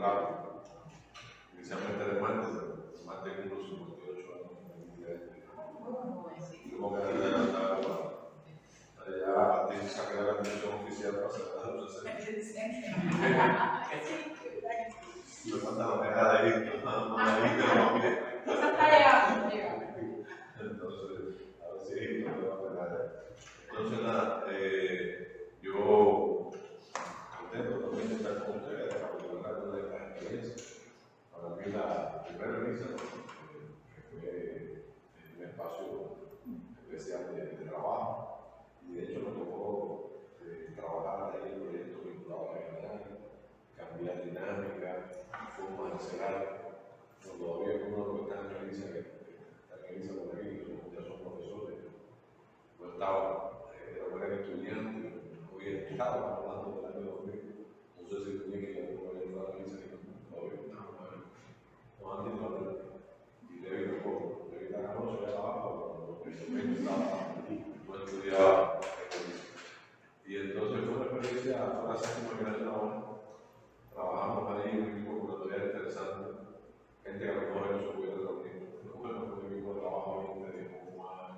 rápido. Inicialmente era más de unos 58 años. Y como que ya a ti saqué la admisión oficial para hacer la me manda la pegada de Egipto, entonces, a ver si Egipto me va a pegar. Entonces, nada, yo contento también de estar con ustedes, para hablar de esta experiencia. Para mí, la primera misa, que fue un espacio especial de trabajo, y de hecho me tocó trabajar ahí en proyectos vinculados a la ganadería, cambiar dinámica, forma de hacer algo. Todavía uno de los que están en la iglesia, por aquí, que ya son profesores, no estaba, era buen estudiante, hoy estaba hablando del año 2000, no sé si tenía que ir a la iglesia, no antes de hablar, y le vi un poco, le vi la noche ya abajo, cuando no estudiaba. Y entonces fue una experiencia, fue la séptima generación. Trabajamos ahí en un equipo curatorial interesante, gente que a lo mejor no se pudiera reunir. Bueno, fue un equipo de trabajo ahí de Juan,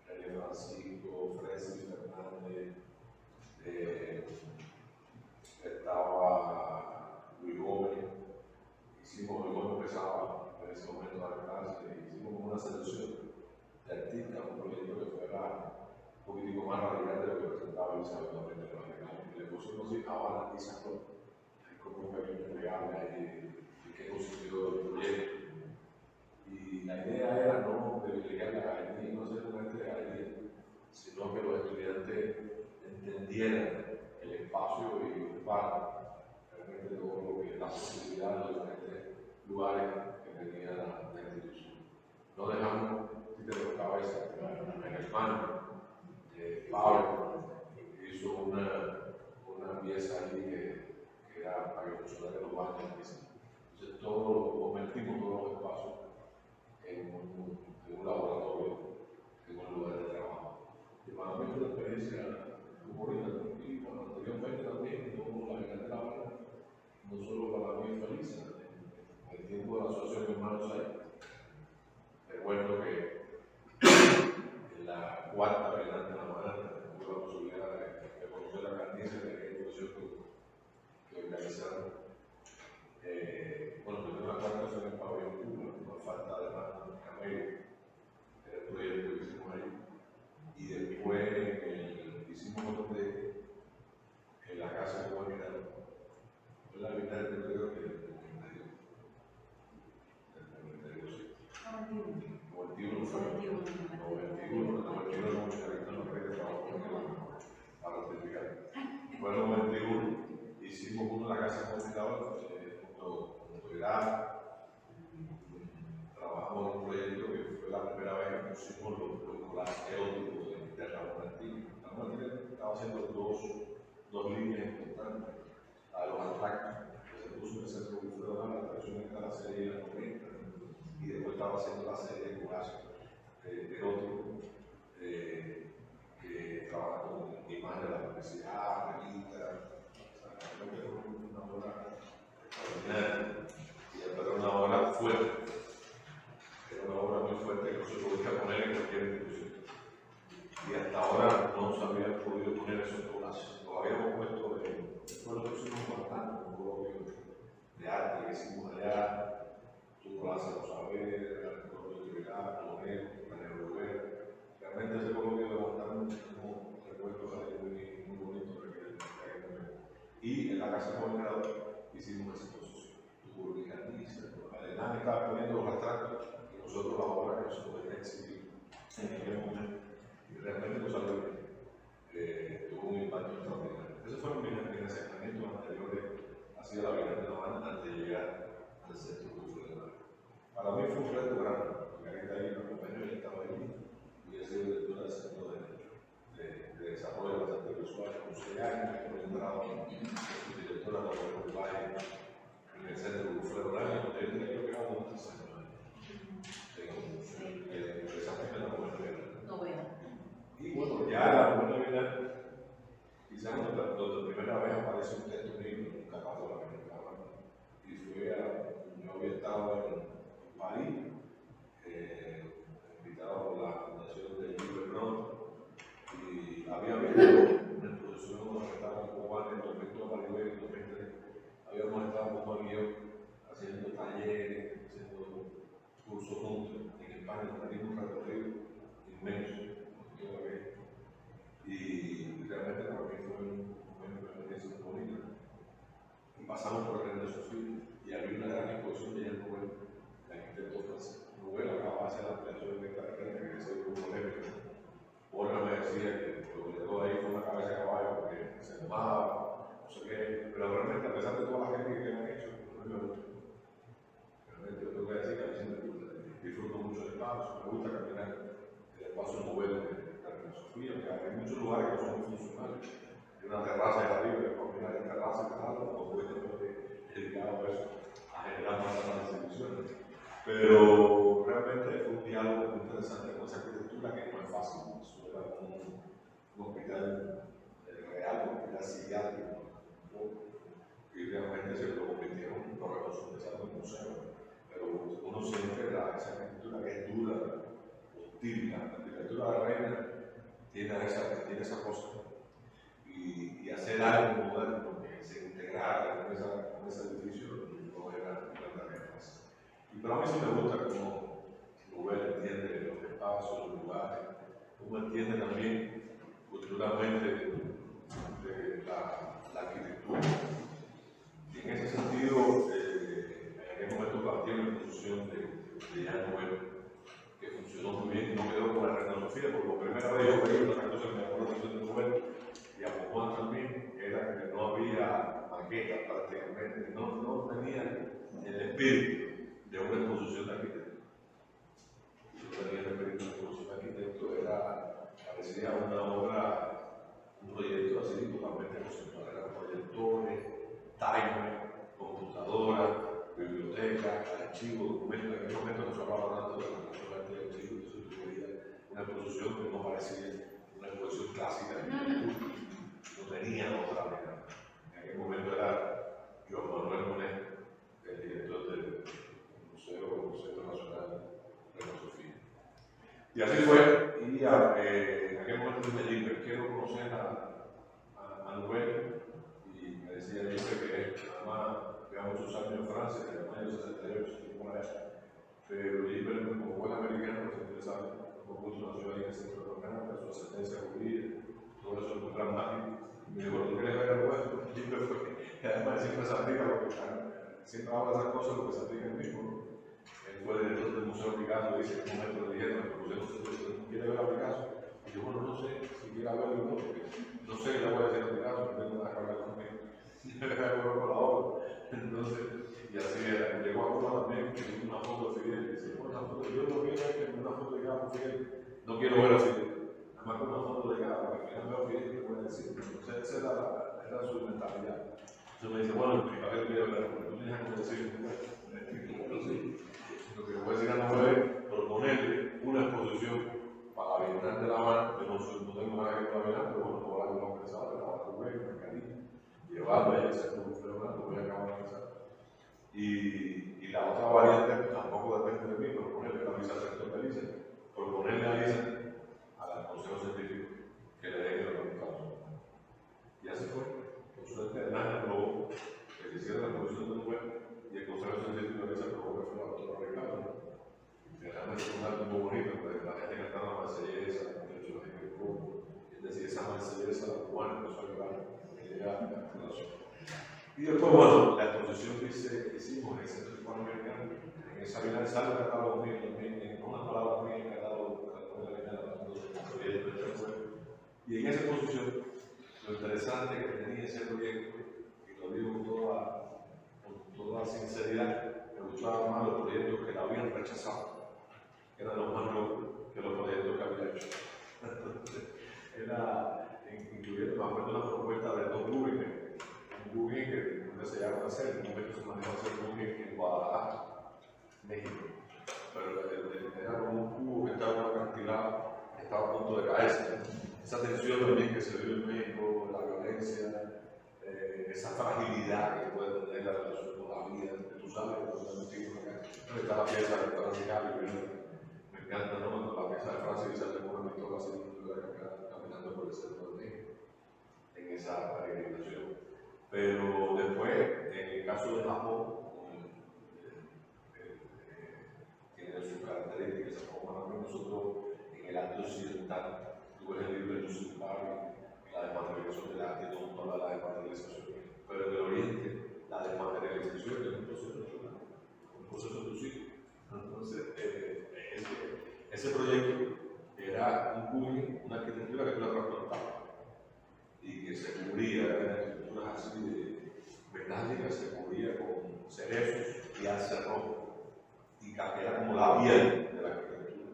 René Francisco, Francis Fernández, estaba Luis Gómez. Hicimos, Luis Gómez empezaba en ese momento a la clase, hicimos como una selección de artistas, un proyecto que fuera un poquitico más radical de lo que presentaba Elizabeth Torres de Radical. Y le pusimos así, ahora quizás como un pequeño regalo ahí de qué consistió el proyecto. Y la idea era no privilegiar la galería y no hacer una galería, sino que los estudiantes entendieran el espacio y ocuparan realmente todo lo que la posibilidad de los diferentes lugares que tenía la institución. No dejamos títulos de cabeza en el pan. Pablo hizo una pieza allí que era para que funcionara los baños. Entonces, convertimos todos los espacios en un laboratorio, en un lugar de trabajo. Y para mí fue una experiencia muy bonita. Y bueno, anteriormente también, como la vida de la hora, no solo para mí feliz, en el tiempo de la asociación de hermanos ahí, recuerdo que en la cuarta Bienal de la Mañana tuve la posibilidad de conocer la carnicería de aquel concierto que organizaron. Bueno, primero la cuarta fue en el pabellón Cuba, no falta además de Camello, era el proyecto que hicimos ahí. Y después hicimos otro en la casa de Juan Miranda. Fue la Bienal del Río que el Ministerio sí. 91 fue. 91 no creo que trabajó para certificar. Fue el 91, hicimos uno en la casa de Juan junto a Irán. Trabajamos en un proyecto que fue la primera vez que pusimos los collages eróticos de Ramón Martínez. Ramón Martínez estaba haciendo dos líneas importantes a los atractos que se puso en el centro cultural, la tradición de la serie de la 90, y después estaba haciendo la serie de collages eróticos que trabaja con imágenes de la universidad, revistas. Creo que fue una obra extraordinaria, pero una obra fuerte. Era una obra muy fuerte que no se podía poner en cualquier institución. Y hasta ahora no se había podido poner esos collages. Los habíamos puesto después lo pusimos bastante, un coloquio de arte que hicimos allá, tu clase de los saberes, el coloquio de Trinidad, Tonero, Daniel Rivera. Realmente ese coloquio de bastante como recuerdo muy bonito de aquel momento. Y en la casa de Gobernador hicimos esa exposición. Tu publicanista, además estaba poniendo los retratos y nosotros la obra que se podía exhibir en aquel momento. Y realmente nos salió bien. Tuvo un impacto extraordinario. Esos fueron mis acercamientos anteriores hacia la vida de la banda antes de llegar al centro cultural. Para mí fue un reto grande, porque ahorita ahí me acompañó y estaba ahí, y he sido director del Centro de Desarrollo de las Artes Visuales con 6 años, he entrado como directora de la Valle en el Centro Cultural, donde yo tenía que quedar unos 3 años. Empezamos en la novena. Y bueno, ya la novena Bienal, quizás donde primera vez aparece un texto mío, un capaz de la americana, y París, invitado por la Fundación de Libre Bron, y había habido una exposición donde estaban cubana en el momento de París en 2003. Habíamos estado con Juan y yo haciendo talleres, haciendo cursos juntos en España, teníamos un recorrido inmenso, y realmente para mí fue una experiencia muy bonita. Y pasamos por el Reina Sofía y había una gran exposición de Jean Nouvel, de arquitecto francés. Nouvel acaba de hacer la ampliación de esta carrera que se dio un polémico. Borja me decía que lo que todo ahí fue una cabeza de caballo porque se mojaba, no sé qué, pero realmente a pesar de toda la gente que han hecho, no me gusta. Realmente yo tengo que decir que a mí sí me gusta, disfruto mucho del espacio, me gusta caminar el espacio Nouvel de la Reina Sofía, que hay muchos lugares que son muy funcionales. Hay una terraza de arriba, que caminar en terraza y tal, no puede dedicado a eso, a generar más distribuciones. Pero realmente fue un diálogo muy interesante con esa arquitectura que no es fácil. Eso era un hospital real, un hospital psiquiátrico, y realmente se lo convirtieron en un museo. Pero uno siente esa arquitectura que es dura, hostil. La arquitectura de la Reina tiene esa cosa. Y hacer algo moderno que se integrara con ese edificio no era tarea fácil. Pero a mí sí me gusta cómo Nouvel entiende los espacios, los lugares, cómo entiende también culturalmente de la arquitectura. Y en ese sentido, en aquel momento partió la institución de Jean Nouvel, que funcionó muy bien, no quedó con la Reina Sofía, porque por primera vez yo veía una cosa que me acuerdo de Nouvel, y a Juan también, era que no había maquetas prácticamente, no tenía el espíritu de una exposición de arquitecto. Yo tenía el espíritu de una exposición de arquitecto, parecía una obra, un proyecto así totalmente conceptual, eran proyectores, timer, computadoras, bibliotecas, archivos, documentos. En aquel momento no se hablaba tanto de la relación de archivos, entonces yo veía una exposición que no parecía una exposición clásica de arquitectura. No tenía otra manera. En aquel momento era Joan Manuel Monet, el director del Museo Nacional de Filosofía. Y así fue, y en aquel momento me dije, quiero conocer a Nouvel, y me decía que además lleva muchos años en Francia, que en el año 68 estuvo por allá, pero Gilbert, como buen americano, se interesaba por mucho nació ahí en el centro de Canadá, su ascendencia judía, todo eso es un gran mágico. Me dijo, ¿tú quieres ver algo de esto? Gilbert fue, que además siempre se aplica lo que siempre habla de esas cosas, lo que se aplica en mismo. Él fue director del Museo Picasso, dice en un momento le dijeron, ¿quiere ver a Picasso? Y yo, bueno, no sé si quiere verlo o no, porque no sé qué le voy a decir a Picasso, no tengo nada que hablar conmigo. Yo le voy a ver con la obra. Entonces, y así era. Llegó a Cuba también, que hizo una foto de Fidel, y dice, una foto, yo no quiero ver que una foto de Gabo Fidel, no quiero ver a Fidel. Nada más con una foto de Gabo, porque al final veo a Fidel, ¿qué puede decir? Entonces, esa era su mentalidad. Entonces me dice, bueno, ¿y para qué tú quieres ver? Porque tú tienes algo que decir. Lo que le voy a decir a Nouvel es proponerle una exposición para la Bienal de La Habana. Yo no tengo nada que ver con la Bienal, pero bueno, todo el año que sabe, la Habana Nouvel, el Caribe, llevarla y hacer un museo, lo voy a acabar de pensar. Y la otra variante, tampoco depende de mí, proponerle a Lisa Sector de Lisa, proponerle a Lisa, al Consejo Científico, que le den el resultado. Y así fue. Por suerte, Hernán aprobó que se hiciera la exposición de Nouvel y el Consejo Científico de Lisa aprobó que fue la doctora Ricardo. Que realmente es un dato muy bonito, porque la gente cantaba la marsellesa, muchachos de gente de grupo, es decir, esa marsellesa cubana empezó a llorar, que llega a la relación. Y después, bueno, la exposición que hicimos en el Centro Hispanoamericano, en esa Bienal sale el catálogo mío también, en unas palabras mías, el catálogo de la Bienal, y en esa exposición, lo interesante que tenía ese proyecto, y lo digo con toda sinceridad, me gustaban más los proyectos que la habían rechazado, que eran los más locos que los proyectos que había hecho. Era, incluyendo, me acuerdo una propuesta de Don Guggenheim, un Guggenheim que se llama hacer, en un momento se manejó hacer un Guggenheim en Guadalajara, México. Pero era como un cubo que estaba en un acantilado, estaba a punto de caerse. Esa tensión también que se vive en México, la violencia, esa fragilidad que puede tener la relación con la vida, que tú sabes, que tú también tienes acá. está la pieza de Francis Harry, me encanta, ¿no? Cuando la pieza de Francis dice que una pistola así, caminando por el centro de México, en esa peregrinación. Pero después, en el caso de Japón, tiene sus características, como nosotros en el arte occidental, tú ves el libro de Joseph Parry, la desmaterialización del arte, y todo el mundo habla de la desmaterialización, pero en el Oriente, la desmaterialización es un proceso natural, un proceso exclusivo. Entonces, ese proyecto era un puño, una arquitectura que tú la transportabas y que se cubría, eran estructuras así de metálicas, se cubría con cerezos y alcerrojo, y era como la piel de la arquitectura.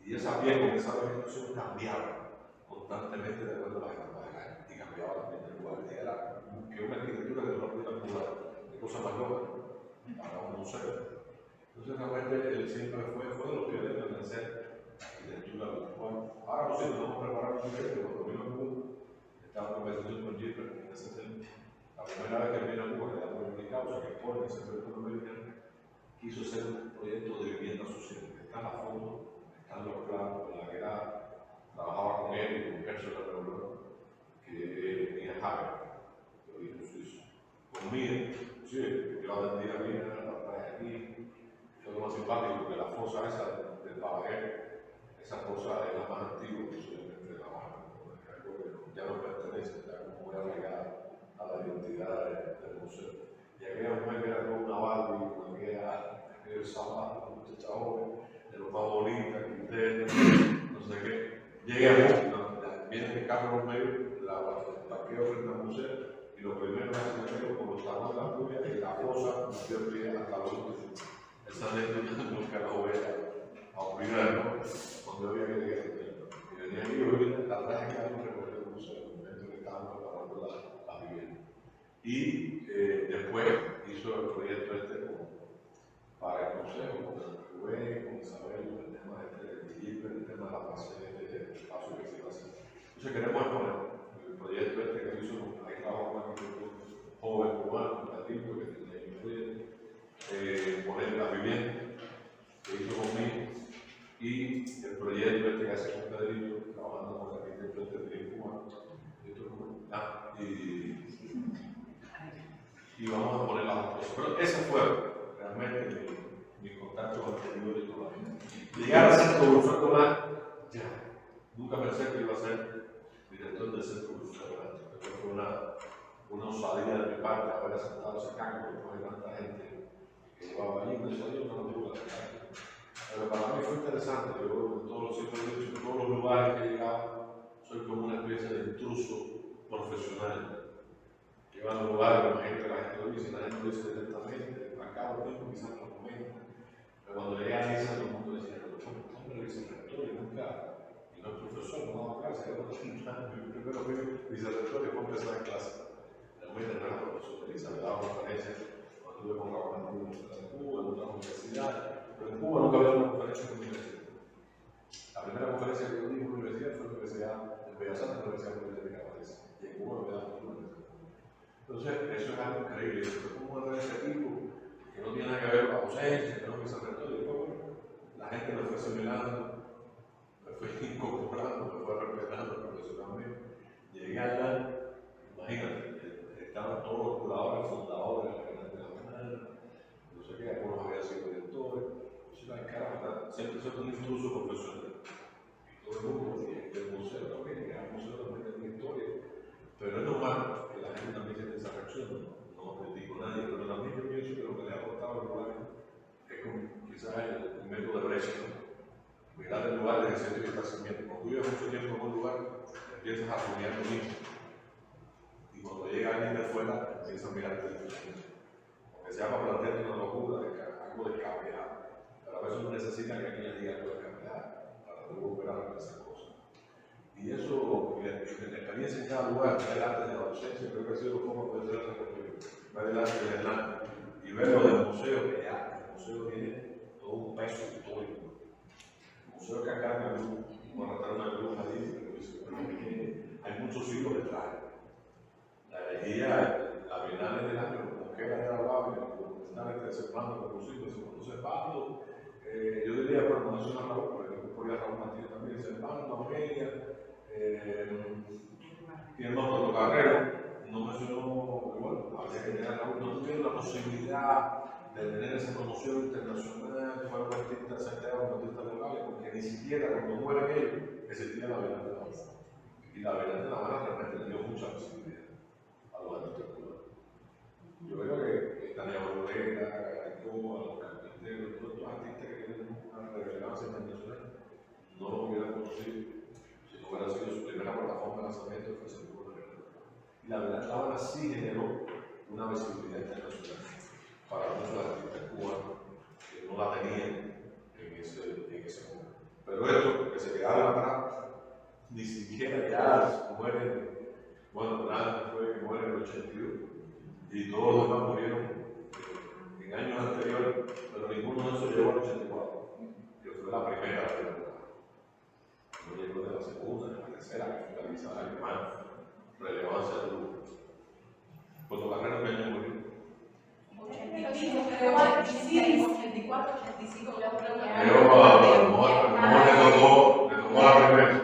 Y esa piel con esa vegetación cambiaba constantemente de acuerdo a las etapas del año, y cambiaba también el lugar. Y era que una arquitectura que no podía mudar de cosas más locas para un museo. Entonces, realmente, él siempre fue de los pioneros en hacer arquitectura virtual. Ahora, por cierto, estamos preparando un proyecto. Cuando vino a Cuba, estaba en conversación con Gilbert en ese tema. La primera vez que vino a Cuba, que era muy indicado, o sea, que Paul, en ese proyecto americano, quiso hacer un proyecto de vivienda social. Está en la foto, están los planos, la que era, trabajaba con él y con Gerson de Revolver, que tenía Harvard, que lo hizo. Conmigo, sí, yo la vendía bien, la traje aquí. Lo más simpático, porque la fosa esa del Balaguer, esa fosa es la más antigua posiblemente de La Habana, algo que ya no pertenece, está como muy arraigada a la identidad del museo. Y aquella mujer que era como una Barbie, con aquel zapato, una muchacha joven, de lo más bonita, que no sé qué. Llegué a viene el carro en medio, el parqueo frente al museo, y lo primero que hace es con los tapones de la lluvia y la fosa metió el pie hasta los últimos. Esa anécdota nunca la voy a olvidar, ¿no? Cuando había que llegar y venía aquí, yo venía la traje que había recorrido el museo, en el momento que estaban preparando la vivienda. Y después hizo el proyecto para el museo, con Rubén, con Isabel, el tema de Gilbert, el tema de la base de espacio que se iba a hacer. Entonces queremos exponer el proyecto que hizo, ahí trabajo con un joven cubano, un gatito que tenía el proyecto. Poner la vivienda que hizo conmigo y el proyecto que hace con Pedrito, trabajando con el arquitecto de Cuba. Y vamos a poner las cosas. Pero ese fue realmente mi contacto anterior y con la vida. Llegar a ser profesor Tomás, ya. Nunca pensé que iba a ser director del Centro Cultural. Fue una osadía de mi parte haber aceptado ese cargo después de tanta gente que llevaba allí, me salió una locura. Pero para mí fue interesante. Yo, en todos los sitios, en todos los lugares que he llegado, soy como una especie de intruso profesional. Llego a los lugares, la gente lo dice, la gente lo dice directamente, acá lo mismo, quizás no lo comenta. Pero cuando llegué a Lisa, todo el mundo decía, hombre, vicerrector, y nunca, y no es profesor, no daba clase, era primero fui vicerrector y después empezó a dar clase. Muy de la profesora Lisa, me daba conferencias cuando estuve con Raúl en Cuba, en otras universidades, pero en Cuba nunca había una conferencia en una universidad. La primera conferencia que yo di en una universidad fue en la Universidad de Bellas Artes, la Universidad Politécnica de París, y en Cuba no había dado ninguna universidad. Entonces, eso es algo increíble, es como una red de equipo que no tiene nada que ver con la docencia, que no es vicerrector, y bueno, la gente me fue asimilando, me fue incorporando, me fue respetando profesionalmente. Llegué allá, imagínate, estaban todos los curadores, fundadores de la Manada, no sé qué, algunos habían sido directores, entonces la cara, siempre soy un intruso profesional. Y todo el mundo, y el museo también, el museo también tiene una historia, pero es normal que la gente también siente esa reacción, no critico a nadie, pero también yo pienso que lo que le ha costado al lugar es como quizás el método de Brecht, ¿no? Mirar el lugar desde el centro de esparcimiento. Cuando tú llevas mucho tiempo en un lugar, empiezas a soñar lo mismo. Y cuando llega alguien de fuera, empieza a mirarte diferente. Aunque sea para plantearte una locura, algo descabellado. Pero a veces uno necesita que alguien le diga algo descabellado para luego volver a ver esas cosas. Y eso, la experiencia en cada lugar, ver el arte de la docencia, creo que ha sido como puede ser ver el arte del arte y ver lo del museo, que ya el museo tiene todo un peso histórico. El museo que acá en Perú, voy a tratar una columna allí, pero hay muchos siglos detrás. La elegía, la Bienal del año, como que era de la Biblia, los documentales que se mandan con los siglos, entonces Pablo menciona Raúl, porque después podía Raúl Martínez también, dice, Bando, Amelia, tiene más Portocarrero, no mencionó, bueno, habría que tener Raúl, no tuvieron la posibilidad de tener esa promoción internacional, fueron artistas de Santiago, artistas locales, porque ni siquiera cuando mueren ellos existía la Bienal de La Habana. Y la Bienal de La Habana realmente le dio mucha visibilidad a los artistas cubanos. Yo creo que Tania Borrega, Caracoa, los carpinteros, todos estos artistas que tienen una relevancia internacional, no lo hubieran conocido si no hubiera sido su primera plataforma de lanzamiento de Facebook. Y la verdad, La Habana sí generó una visibilidad internacional para muchos artistas cubanos que no la tenían en ese momento. Pero esto, que se quedaron atrás, ni siquiera ya mueren, bueno, Blanco fue que muere en el 82, y todos los demás murieron en años anteriores, pero ninguno de esos llegó al 84, que fue la primera vez. No llegó de la segunda, de la tercera, que fue quizá la que más relevancia tuvo. Portocarrero, ¿qué año murió? 85, creo, 85, 84, 85, ya fue le tocó la primera.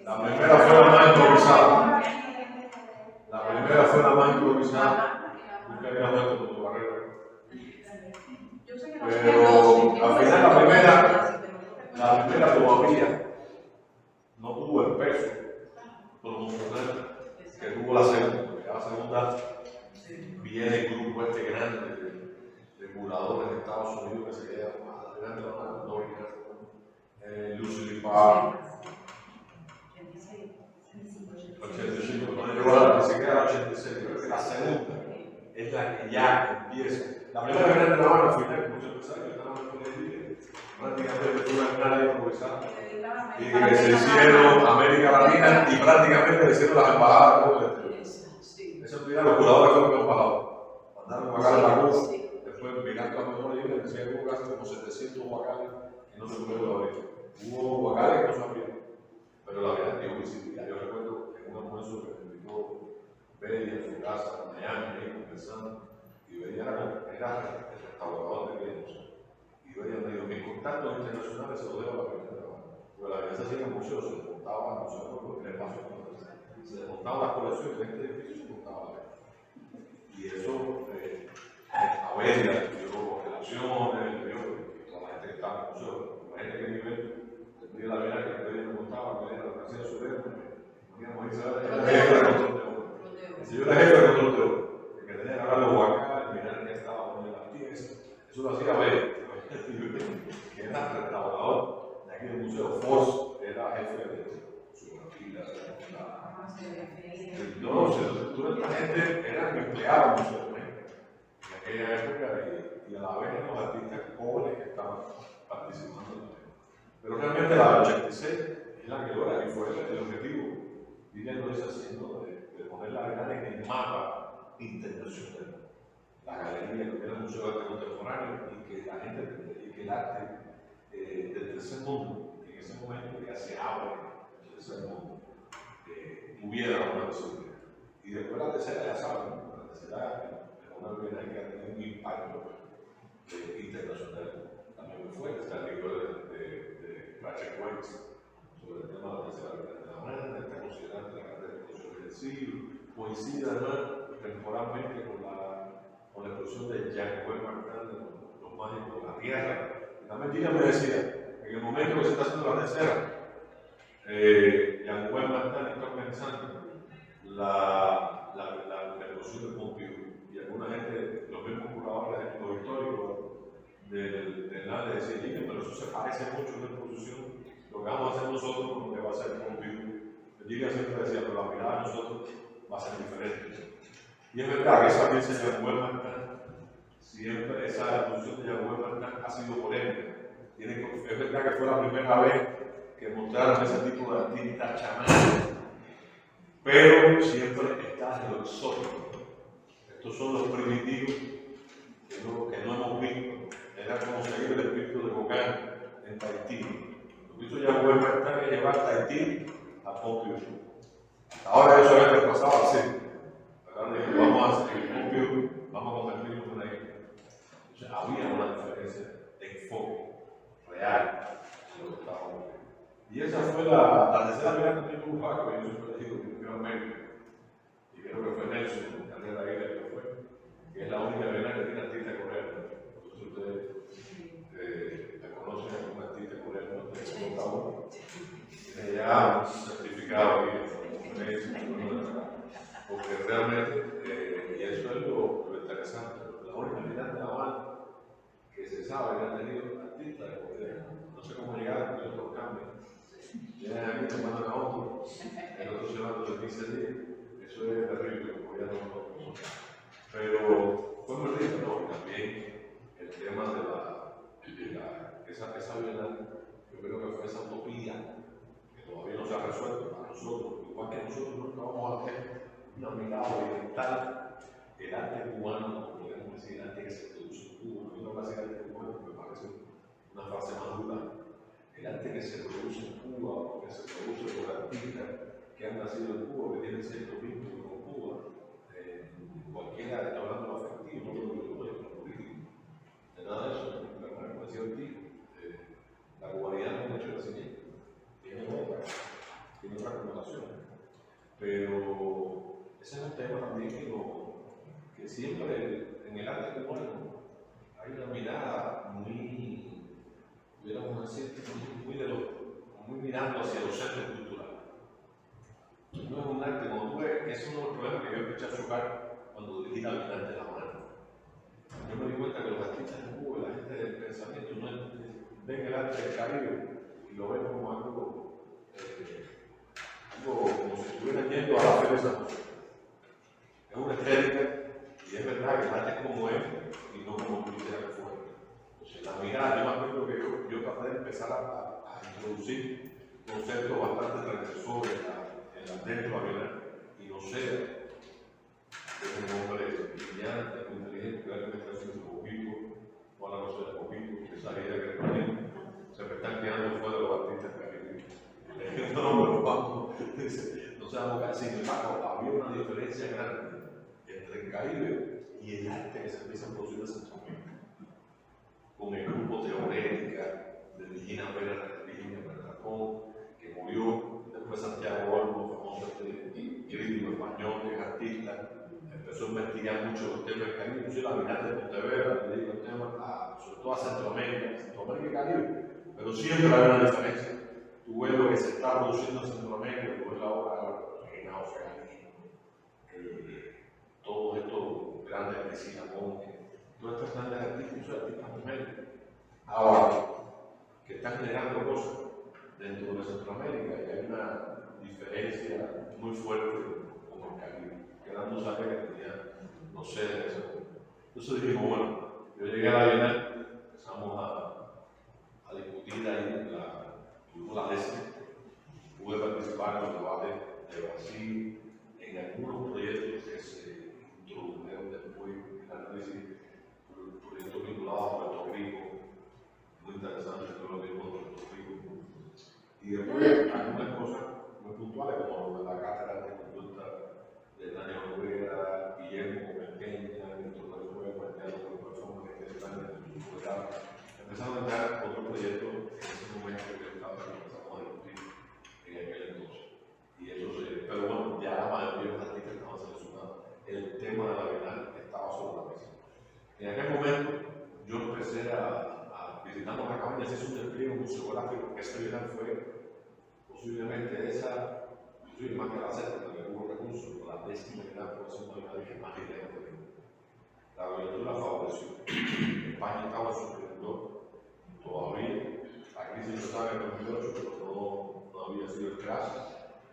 La primera fue la más improvisada. La primera fue la más improvisada. Nunca había muerto Portocarrero. Pero al final la primera todavía no tuvo el peso promocional que tuvo la segunda, porque la segunda viene el grupo este grande de curadores de Estados Unidos que se queda adelante de la mano, Lucy Lipa, 85, no llegó ni siquiera a 86, creo que la segunda es la que ya empieza. La primera vez de la mano al final, muchos empresarios estaban con el prácticamente fue una escala improvisada y que se hicieron América Latina y prácticamente se hicieron las embajadas del exterior. Eso fue los curadores fueron los embajadores. Mandaron guacales a Cuba, después mirando la memoria y decía que hubo casi como 700 guacales que no se pudieron abrir. Hubo guacales que no se abrieron, pero la verdad dio visibilidad. Yo recuerdo que en un almuerzo que me invitó Bella en su casa, en Miami, ahí conversando, y Bella era el restaurador de Bella. Y Bella me dijo, mis contactos internacionales se los debo a la Bienal de La Habana. Porque la Bienal se hacía en museos, se desmontaba en museos porque tenía espacio para hacer. Se desmontaban las colecciones de este edificio, se montaba la Bienal. Y eso, a Bella, yo relaciones, toda la gente que estaba en el museo, imagínate qué nivel, después de la Bienal que Bella me contaba, que era la García Soler, podíamos irse a la jefe de control de oro. El señor era jefe de control de oro, que tenía que agarrar los guacales, mirar en qué estaba poniendo las piezas. Eso lo hacía Bella, que era restaurador de aquí del Museo Foss, era jefe de su maquila. No, toda esta gente eran empleados musicalmente en aquella época y a la vez los artistas jóvenes que estaban participando también. Pero realmente la 86 es la que logra y fue el objetivo, Vivian lo dice haciendo, de poner la Bienal en el mapa internacional. La galería, lo que era el Museo de Arte Contemporáneo y que la gente, y que el arte del tercer mundo, en ese momento ya se abre el tercer mundo, tuviera una visibilidad. Y después la tercera, ya saben, la tercera es una Bienal que ha tenido un impacto internacional. También fue, está el libro de Patrick Weiss sobre el tema de la tercera Bienal de La Habana, está considerando la carrera de construcción del siglo, coincide además temporalmente con la explosión de Jean-Paul Martin de los mágicos de la tierra. Y también Gina me decía, en el momento que se está haciendo la tercera, Jean-Paul Martin está organizando la explosión de Pompidou. Y alguna gente, los mismos curadores, los históricos del arte, decían, pero eso se parece mucho a una exposición. Lo que vamos a hacer nosotros con lo que va a ser Pompidou. Gina siempre decía, pero la mirada de nosotros va a ser diferente. Y es verdad que esa pieza de Jean-Paul Martin, siempre esa exposición de Jean-Paul Martin ha sido polémica. Es verdad que fue la primera vez que mostraron ese tipo de artistas chamanes, pero siempre está en lo exótico. Estos son los primitivos que no hemos visto. Era como seguir el espíritu de Gauguin en Tahití. Lo que hizo Jean-Paul Martin es llevar Tahití a Pompidou. Ahora eso había desplazado así. Vamos a hacer Pompidou, vamos a convertirnos en una isla. O sea, había una diferencia de enfoque real Y esa fue la tercera vez que tuve un Paco, yo siempre digo que fue América, y creo que fue Nelson, Carrera Aguirre que fue, que es la única vena que tiene artista coreano. Entonces ustedes la conocen como artista coreano, de Montao, tiene ya un certificado aquí, porque realmente, y eso es lo interesante, la originalidad de La Habana, que se sabe que han tenido artistas de Corea. No sé cómo llegaron, que otros cambian. Vienen aquí, te mandan a otro, el otro se va a los 15 días. Eso es terrible, como ya no lo conozco. Pero fue muy rico, ¿no? Y también el tema de esa bienal, yo creo que fue esa utopía que todavía no se ha resuelto para nosotros, igual que nosotros nunca vamos a tener una mirada oriental, el arte cubano, podríamos decir, el arte que se produce en Cuba. Yo no voy a decir arte cubano porque me parece una frase más dura. El arte que se produce en Cuba, o que se produce por artistas que han nacido en Cuba, que tienen cierto vínculo con Cuba, cualquiera, estoy hablando de lo afectivo, no de lo político, de nada de eso, como decía el tipo, la cubanidad no es un hecho de nacimiento, tiene otra connotación, pero ese es un tema también que siempre en el arte cubano hay una mirada muy, pudiéramos decir, muy mirando hacia los centros culturales. No es un arte, como tú ves, es uno de los problemas que yo escuché a chocar cuando dirigí la Bienal de La Habana. Yo me di cuenta que los artistas de Cuba, la gente del pensamiento, no ven el arte del Caribe y lo ven como algo como si estuvieran yendo a la Feria de San José. Es una estética y es verdad que el arte es como es y no como tú quisieras que fuera. Entonces, la mirada, yo me acuerdo que yo traté de empezar a introducir conceptos bastante transgresores dentro de la Bienal y no sé. Es un hombre brillante, muy inteligente, que realmente está haciendo un poquito, o la cosa de poquito, que esa idea que tienen, se me están quedando fuera de los artistas caribeños. No, pero vamos, no seamos casi, sin embargo, había una diferencia grande entre el Caribe y el arte que se empieza a producir en Centroamérica. Con el grupo Teorética de Virginia Pérez Racón, que murió, después Santiago Olmo, famoso crítico español, que es artista. Empezó a investigar mucho los temas del Caribe, incluso la Bienal de Pontevedra, le digo el tema, sobre todo a Centroamérica y Caribe, pero siempre hay una diferencia. Tú ves lo que se está produciendo en Centroamérica, tú ves la obra de Reina Oceanía, todos estos grandes Cristina Monge, todas estas grandes artistas y sus artistas mujeres, ahora, que están generando cosas dentro de Centroamérica y hay una diferencia muy fuerte con el Caribe. Quedando saber que tenía, no sé, de eso. Entonces dijimos, bueno, yo llegué a la Bienal, empezamos a discutir ahí la décima, pude participar en los debates de Brasil, en algunos proyectos que se introdujeron después, en el análisis, proyectos vinculados a Puerto Rico, muy interesante todo lo que dijo Puerto Rico, y después algunas cosas muy puntuales como la cátedra de conducta de Daniel Olvera, Guillermo Pequeña, dentro del juego, planteando por personas que están en el lugar. Empezamos a entrar otro proyecto en ese momento que estaba empezando a discutir en aquel entonces. Y eso pero bueno, ya la mayoría de los artistas estaban seleccionados. El tema de la Bienal estaba sobre la mesa. En aquel momento, yo empecé a visitar las cabañas, hice un despliegue museográfico, que esa Bienal fue posiblemente esa. Sí, más que la sexta, porque hubo recursos, la décima y la próxima que más dinero tenía. La coyuntura favoreció. España estaba sufriendo todavía. La crisis empezaba en el 2008, pero no había sido el crash.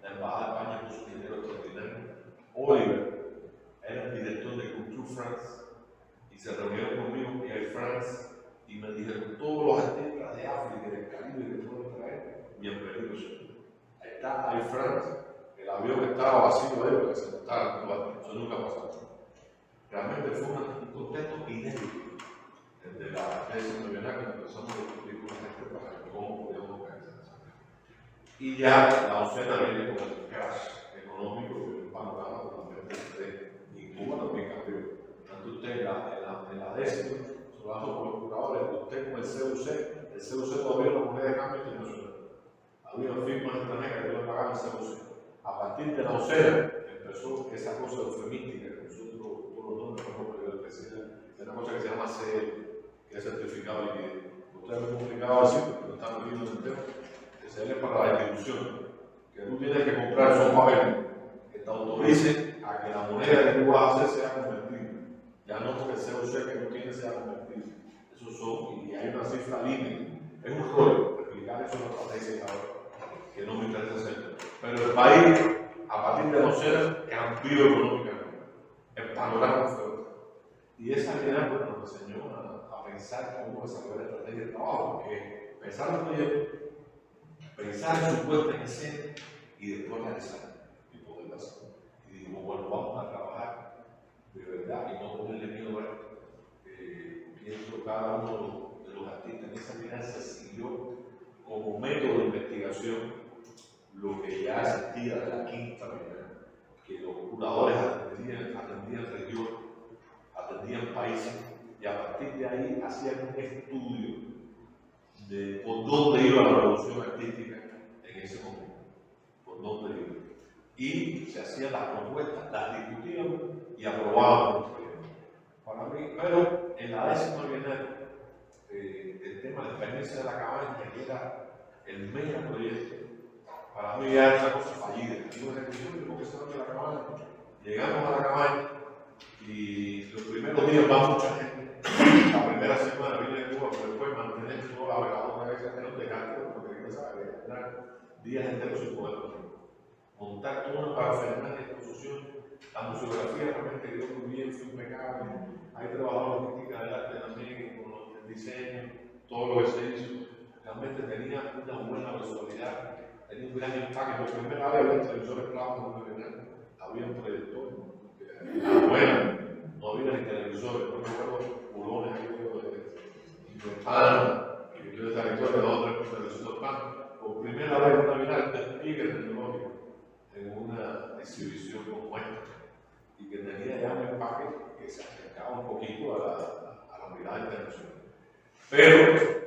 La embajada de España puso dinero extraordinario. Oliver era el director de Culture France y se reunieron conmigo y Air France y me dijeron: todos los artistas de África y del Caribe que pueden traer, bienvenidos. Ahí está Air France. El avión estaba vacío ahí porque se montaron, eso nunca pasó. Realmente fue un contexto inédito desde la décima Bienal que empezamos a discutir con la gente para cómo podíamos organizar. Y ya la oncena viene con el crash económico que el panorama totalmente y Cuba también cambió. Tanto usted en la décima, trabajo con los procuradores, usted con el CUC todavía es la moneda de cambio internacional. había firmas extranjeras que no le pagaban COC. A partir de la OCEA empezó esa cosa eufemística que nosotros todos los nombres hemos pedido especial, una cosa que se llama CL, que es certificado de liquidez. Ustedes lo han complicado así, porque no están metidos en el tema. El CL es para la distribución, que tú tienes que comprar esos papeles que te autoricen a que la moneda que tú vas a hacer sea convertida. Ya no porque el COC que tú tienes sea convertido. Eso son, y hay una cifra límite. Es un rollo, explicar eso en otra tesis ahora, que no me interesa hacer. Pero el país, a partir de los ceros, cambió económicamente. El panorama fue otro. Y esa idea bueno, nos enseñó a pensar cómo desarrollar estrategias de trabajo, porque pensar en un proyecto, pensar en su puesta en escena y después realizar y poder hacer. Y digo, bueno, vamos a trabajar de verdad y no ponerle miedo a esto. Pienso cada uno de los artistas en esa alianza siguió como método de investigación lo que ya existía de la quinta Bienal, que los curadores atendían regiones, atendían países y a partir de ahí hacían un estudio de por dónde iba la producción artística en ese momento, por dónde iba. Y se hacían las propuestas, las discutían y aprobaban los proyectos. Para mí, pero en la 10ª Bienal, el tema de la experiencia de la cabaña, que era el mega proyecto, para mí ya es una cosa fallida. Digo, ¿por qué se va de la cabaña? Llegamos a la cabaña y los primeros días va mucha gente. La primera semana vine de Cuba, pero después mantener toda la veladora de ese de cálculo, porque no sabe, eran días enteros sin poder dormir. Montar toda una parafernalia de exposición, la museografía realmente quedó muy bien, fue impecable. Hay trabajadores de crítica del arte también, con el diseño, todo lo que se hizo. Realmente tenía una buena visualidad, tenía un gran impacto. Por primera vez había televisores clavos en una bienal, había un proyector, bueno, no había ni televisores, no recuerdo culones de pan, y yo de territorio de otros televisores pan. Por primera vez en una bienal, despliegue tecnológico en una exhibición como esta, y que tenía ya un empaque que se acercaba un poquito a la mirada internacional. Pero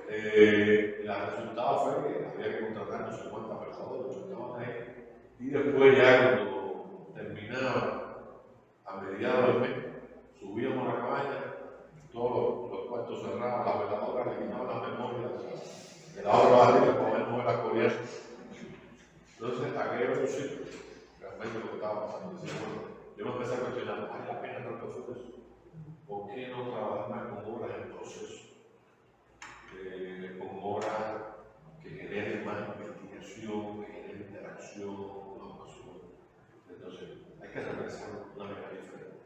el resultado fue que había que contratar unos 50 personas que estaban ahí, y después ya cuando terminaba a mediados del mes, subíamos a la cabaña, todos los cuartos cerrados, las veladoras, le quitaban las memorias de la obra barriga para poder mover las corrientes. Entonces, aquello era un sitio, realmente lo que estaba pasando. Yo me empecé a cuestionar, ¿vale la pena tanto esfuerzo? ¿Por qué no trabajar más con obras en proceso? Con obras que generen más investigación, que generen interacción, innovación. Entonces, hay que regresar una manera diferente.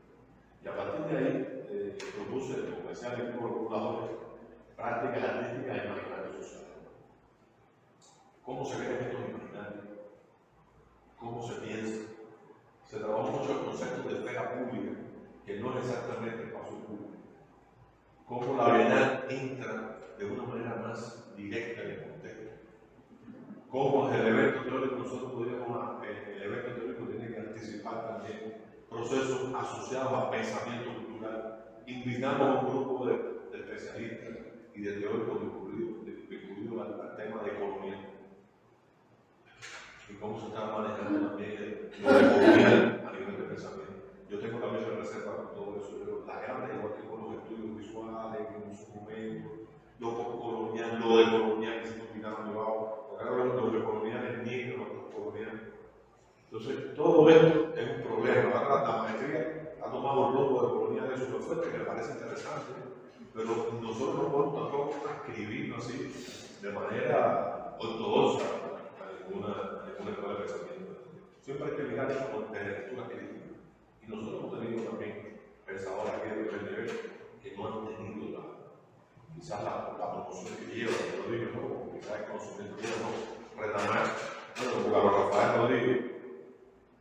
Y a partir de ahí, propuse comenzar el grupo de curadores prácticas artísticas e imaginarios sociales. ¿Cómo se crean estos imaginarios? ¿Cómo se piensa? Se trabajó mucho el concepto de esfera pública, que no es exactamente espacio público. Cómo la Bienal entra de una manera más directa en el contexto. Cómo el evento teórico, nosotros podríamos, el evento teórico tiene que anticipar también procesos asociados al pensamiento cultural. Invitamos a un grupo de especialistas y de teóricos vinculados al tema de economía. Y cómo se está manejando también lo de economía a nivel de pensamiento. Yo tengo la misma reserva con todo eso. La grande, igual que con los estudios visuales, en su momento, lo postcolonial, lo de colonial que se combinaron debajo, porque ahora los de coloniales niegan los postcoloniales. Entonces, todo esto es un problema. Ahora la maestría ha tomado el rumbo de coloniales súper fuerte, que me parece interesante, pero nosotros no podemos tampoco escribirlo así de manera ortodoxa a ninguna escuela de pensamiento. Siempre hay que mirar eso con lectura crítica. Y nosotros hemos tenido también pensadores aquí de primer nivel que no han tenido quizás la promoción que lleva, lo digo, ¿no? Quizás el conocimiento que lleva, ¿no? Retamar, bueno, como Rafael Rodríguez,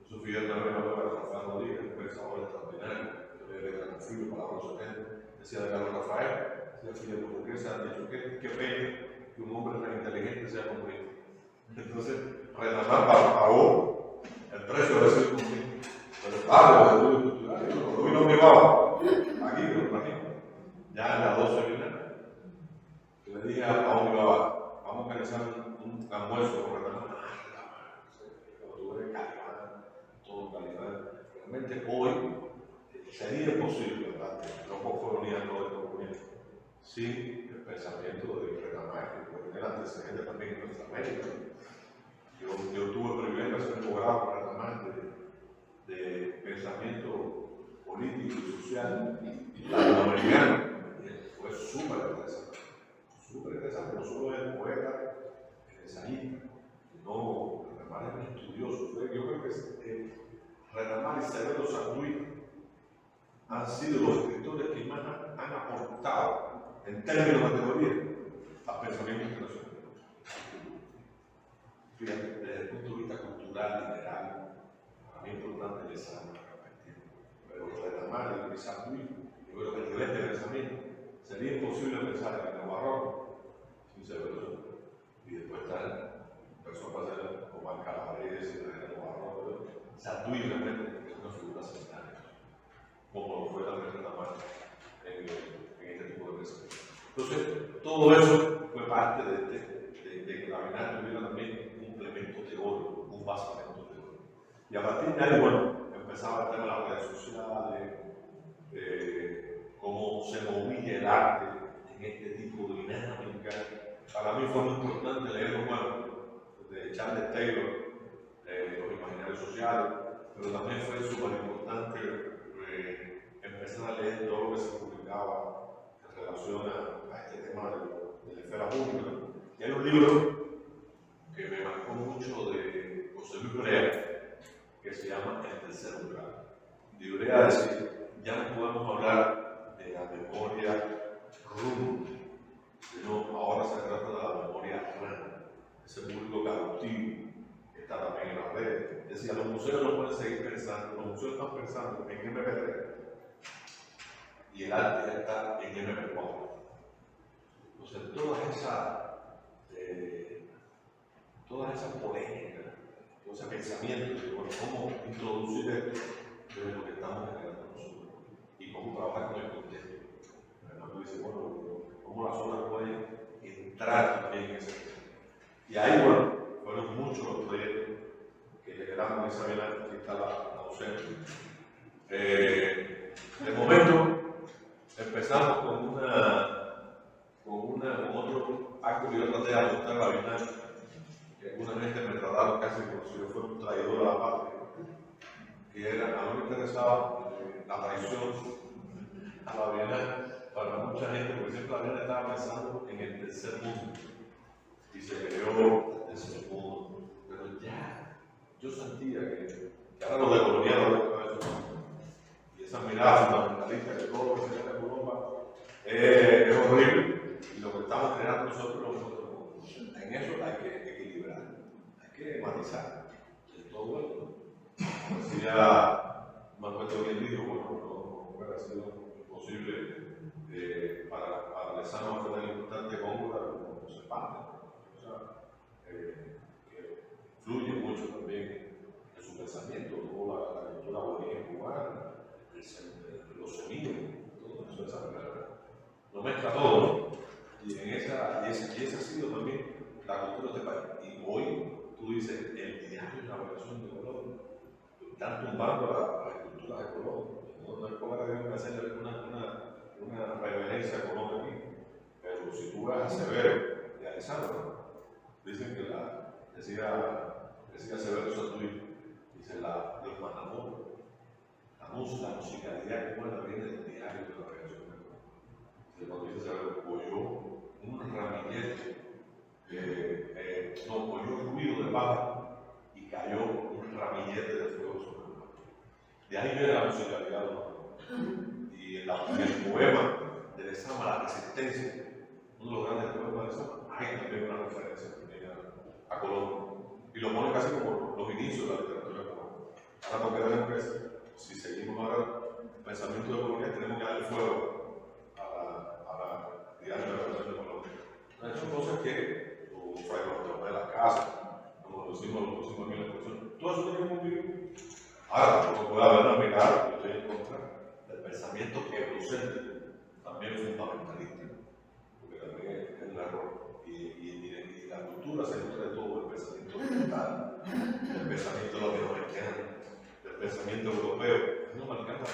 yo fui también a Rafael Rodríguez, un pensador extraordinario, yo le confío palabras sociales, decía de Carlos Rafael, decía que los portugueses han dicho qué pena que un hombre tan inteligente sea comunista. Entonces, retamar pagó el precio de ser comunista. Pero claro, los estudios culturales, cuando vino mi papá, aquí, ya en la 12 Bienal, le dije a mi papá, vamos a organizar un almuerzo con Retamar, cuando tú ves Calimán, todo Calimán, realmente hoy sería imposible, ¿verdad? No por colonial, no de colonial, sin el pensamiento de Retamar, que puede tener antecedentes también en nuestra América. Yo tuve el privilegio de hacer un programa con Retamar de pensamiento político y social latinoamericano. Fue súper interesante, no solo es poeta, es ensayista, sino Retamar es un estudioso. Yo creo que Retamar y Severo Santuy han sido los escritores que más han aportado en términos de teoría al pensamiento internacional. Fíjate, desde el punto de vista cultural, literal, para mí es importante esa perspectiva. Pero Retamar y Santuy, yo creo que el nivel de pensamiento sería imposible pensar en el barroco sin Severo. Y después empezó a pasar como Alcalabrés y el barroco. Santuy realmente es una figura central, como lo fue también Retamar en este tipo de pensamiento. Entonces, todo eso fue parte de que la Bienal tuviera también un implemento teórico, un basamento teórico. Y a partir de ahí, bueno, empezaba el tema de las redes sociales, cómo se movía el arte en este tipo de dinámica. Para mí fue muy importante leer, bueno, de Charles Taylor, Los Imaginarios Sociales, pero también fue súper importante empezar a leer todo lo que se publicaba en relación a este tema de la esfera pública. Y hay un libro que me marcó mucho de José Luis Urea, que se llama El Tercer Umbral. De Urea decir, ya no podemos hablar de la memoria rumbo, sino ahora se trata de la memoria plana, ese público cautivo que está también en las redes. Es decir, los museos no pueden seguir pensando, los museos están pensando en MP3 y el arte ya está en MP4. Entonces, todas esas polémicas, todo ese pensamiento de cómo introducir esto desde lo que estamos generando nosotros y cómo trabajar con el contexto. Además, tú dices, bueno, cómo las obras pueden entrar también en ese tema. Y ahí, bueno, fueron muchos los proyectos que generamos en esa Bienal, aquí está la docente. De momento, empezamos con otro acto que yo traté de adoptar la Bienal, que alguna gente me trataron casi como si yo fuera un traidor a la patria, que era, a mí me interesaba la traición a la Bienal para mucha gente, porque siempre la Bienal estaba pensando en el tercer mundo, y se creó el tercer mundo, pero ya, yo sentía que ahora lo decoloniaron y esa mirada fundamentalista de todo lo que se llama en Europa es horrible, y lo que estamos creando nosotros en eso hay que equilibrar, hay que matizar en todo esto. Decía Manuel Gabriel dijo, bueno, no hubiera sido posible para Lezama fue tan importante Góngora como Cervantes, o sea, que fluye mucho también en su pensamiento, toda la cultura aborigen cubana, los sonidos, todo eso, esa verdad. Lo mezcla todo, y esa ha sido también la cultura de este país. Y hoy, tú dices, el diario de la navegación de Colón, están tumbando las culturas de Colón. No es como que deben hacer una reverencia a Colón aquí, pero si tú vas a Severo y a Lisandro, dicen que decía Severo Santuy, dice los manamores, la musicalidad como la viene del diario de la navegación de Colón. Cuando dice Severo, oyó un ramillete, oyó un ruido de paja y cayó un ramillete de fuego sobre el mar. De ahí viene la musicalidad de los manamores. Y en el poema de Lezama, La Resistencia, uno de los grandes poemas de Lezama, hay también una referencia a Colón. Y lo pone casi como los inicios de la literatura cubana. Ahora, porque tenemos que, si seguimos ahora el pensamiento de Colombia, tenemos que darle fuego a la diaria de la relación de Colombia. Son cosas que los Fray Bartolomé de la Casa, como lo hicimos aquí en la exposición, todo eso tiene que cumplir. Ahora, tampoco puede haber una mirada, yo estoy en contra del pensamiento eurocéntrico, también fundamentalista, porque también es un error. Y la cultura se pensamiento europeo. No, marcando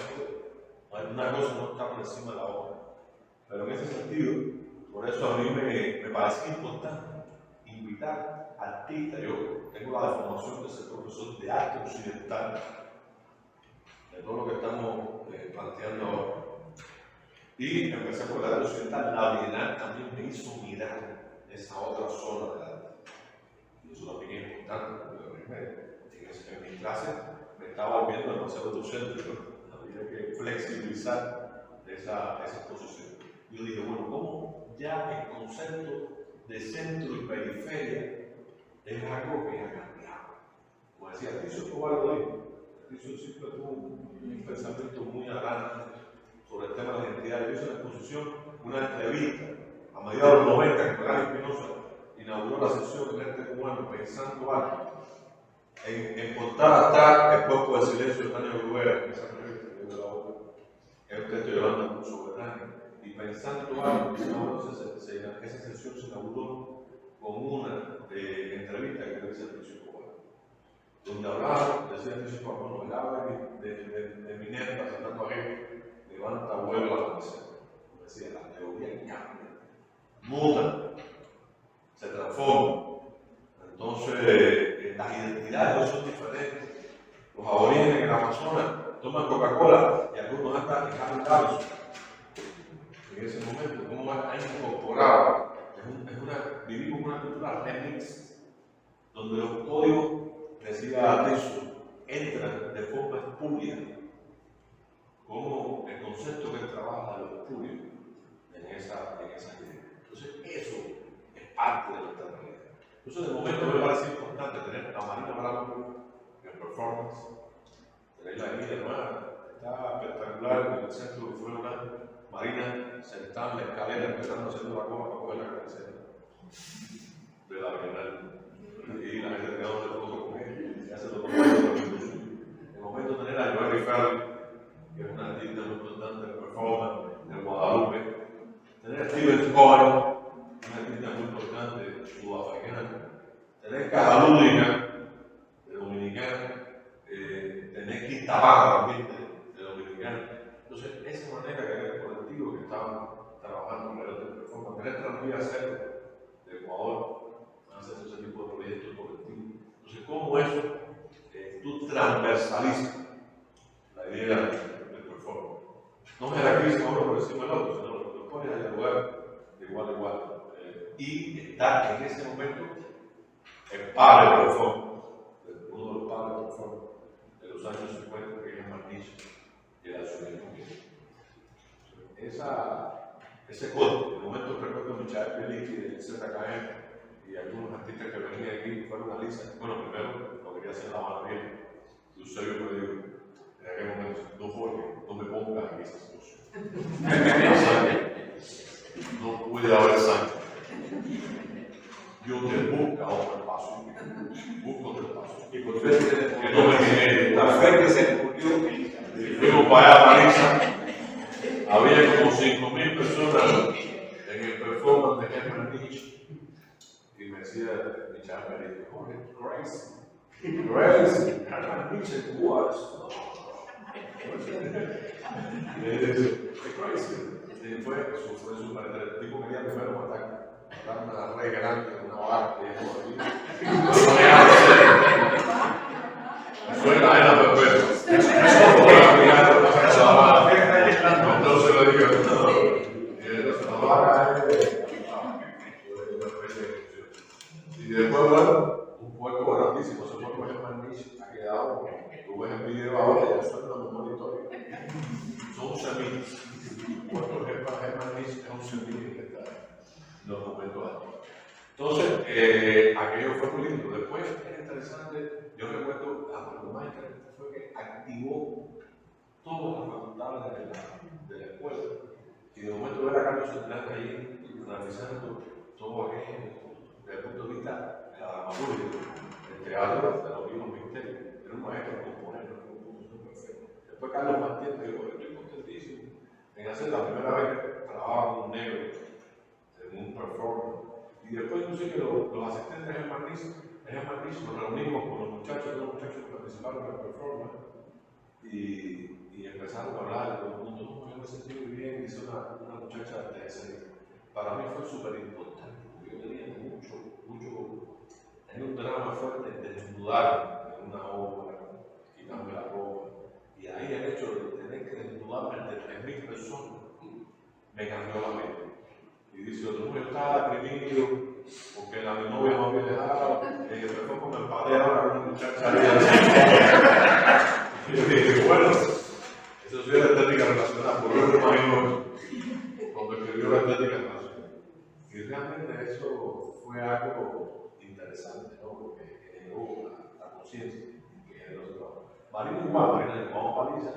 una cosa no está por encima de la otra. Pero en ese sentido, por eso a mí me parece importante invitar artistas. Yo tengo la formación de ser profesor de arte occidental, de todo lo que estamos planteando ahora. Y empecé por el arte occidental. La Bienal también me hizo mirar esa otra zona del arte. Y eso también es importante, porque en mi clase me estaba volviendo demasiado docéntrico. Había que flexibilizar esa exposición. Yo dije, bueno, ¿cómo ya el concepto de centro y periferia es algo que ha cambiado? Como decía Ticio Escobar, Ticio siempre tuvo un pensamiento muy adelante sobre el tema de la identidad. Yo hice una exposición, una entrevista a mediados de los 90 que María Espinosa inauguró la sesión de arte cubano pensando algo en portar hasta el cuerpo de silencio de Tania Bruguera, en esa entrevista que dio la obra, es un texto de Yolanda sobre Tania, y pensando algo, esa sesión se inauguró con una entrevista que le hice a Ticio Escobar, donde hablaba, decía Ticio Escobar, bueno, hablaba de Minerva saltando a él, levanta vuelo a la camiseta. Como decía, la teoría cambia, muda, se transforma. Entonces, las identidades son diferentes. Los aborígenes en el Amazonas toman Coca-Cola y algunos hasta en Carlos. En ese momento, ¿cómo han incorporado? Vivimos una cultura remix, donde los códigos, decía Ticio, entran de forma espuria, como el concepto que trabaja de lo espurio en esa idea. Entonces, eso es parte de nuestra realidad. Entonces, de momento me parece importante tener a Marina Bravo en performance, tener la línea nueva, está espectacular, en el centro fue una Marina sentada en la escalera empezando haciendo la cola para coger la camiseta de la Bienal. Y la gente quedó de foto con él, y hace todo el de momento tener a Joel Ferry, que es una artista muy importante de performance en Guadalupe, tener a Steven Cohen, una artista muy importante sudafricana, tener Cajalúdica de Dominicana, tener Quintapaga también de Dominicana. Entonces, esa manera que era el colectivo que estaba trabajando en el performance, tener Tranvía Cero de Ecuador, hacer ese tipo de proyectos colectivos. Entonces, ¿cómo eso tú transversalizas la idea del performance? No me la crisis uno por encima del otro, sino lo pones en el lugar de igual a igual. Y está en ese momento el padre del performance, uno de los padres del performance de los años 50, que es Marniche, y la ciudad. Ese corte, de momento recuerdo a Michael Pellicci del ZKM y algunos artistas que venían aquí fueron a Lisa. Bueno, primero lo quería hacer en La Habana Vieja. Y Eusebio me dijo, en aquel momento, no Jorge, no me pongas en esa situación. No puede haber sangre. Yo te busco otro paso. Busco otro paso. Y por suerte, que no me genere. La suerte se murió. Y fuimos para allá, Marisa. Había como 5.000 personas en el performance de Herman Nietzsche. Y me decía Michael Pellicci, Jorge, crazy. Herman Nietzsche was. Crazy. Y fue súper interesante. El tipo quería primero matar una red grande, una barca, fue la era perpetua. Entonces lo digo, y después, bueno, un puerco grandísimo, ese puerco es Herman Nietzsche, ha quedado, tú ves el video ahora y eso es una memoria histórica. Son semillas. Un puerco de Herman Nietzsche es un semilla que está en los momentos aquí. Entonces, aquello fue muy lindo. Después es interesante, yo recuerdo a lo más interesante fue que activó todas las facultades de la escuela. Y de momento ver a Carlos Central ahí analizando todo aquello desde el punto de vista de la dramaturgia, del teatro, de los mismos misterios. Era un maestro en componer, una composición perfecta. Después Carlos Martínez dijo, estoy contentísimo en hacer la primera vez que trabajaba con un negro en un performance. Y después inclusive los asistentes de Herman Nietzsche nos reunimos con los muchachos, todos los muchachos que participaron en el performance, y empezaron a hablar de todo el mundo. No, yo me sentí muy bien, dice una muchacha de ese. Para mí fue súper importante, porque yo tenía tenía un drama fuerte de desnudar en una obra, quitarme la ropa. Y ahí el hecho de tener que desnudarme ante 3.000 personas me cambió la vida. Y dice otro, yo estaba deprimido porque mi novia me había dejado, después como me empalé ahora con una muchacha. Y yo dije, bueno, eso sí es la estética relacional, por eso me imagino cuando escribió la estética relacional. Y realmente eso fue algo interesante, ¿no? Porque generó la conciencia que generó ese trabajo. Marina igual, Marina dijo, vamos a Paliza,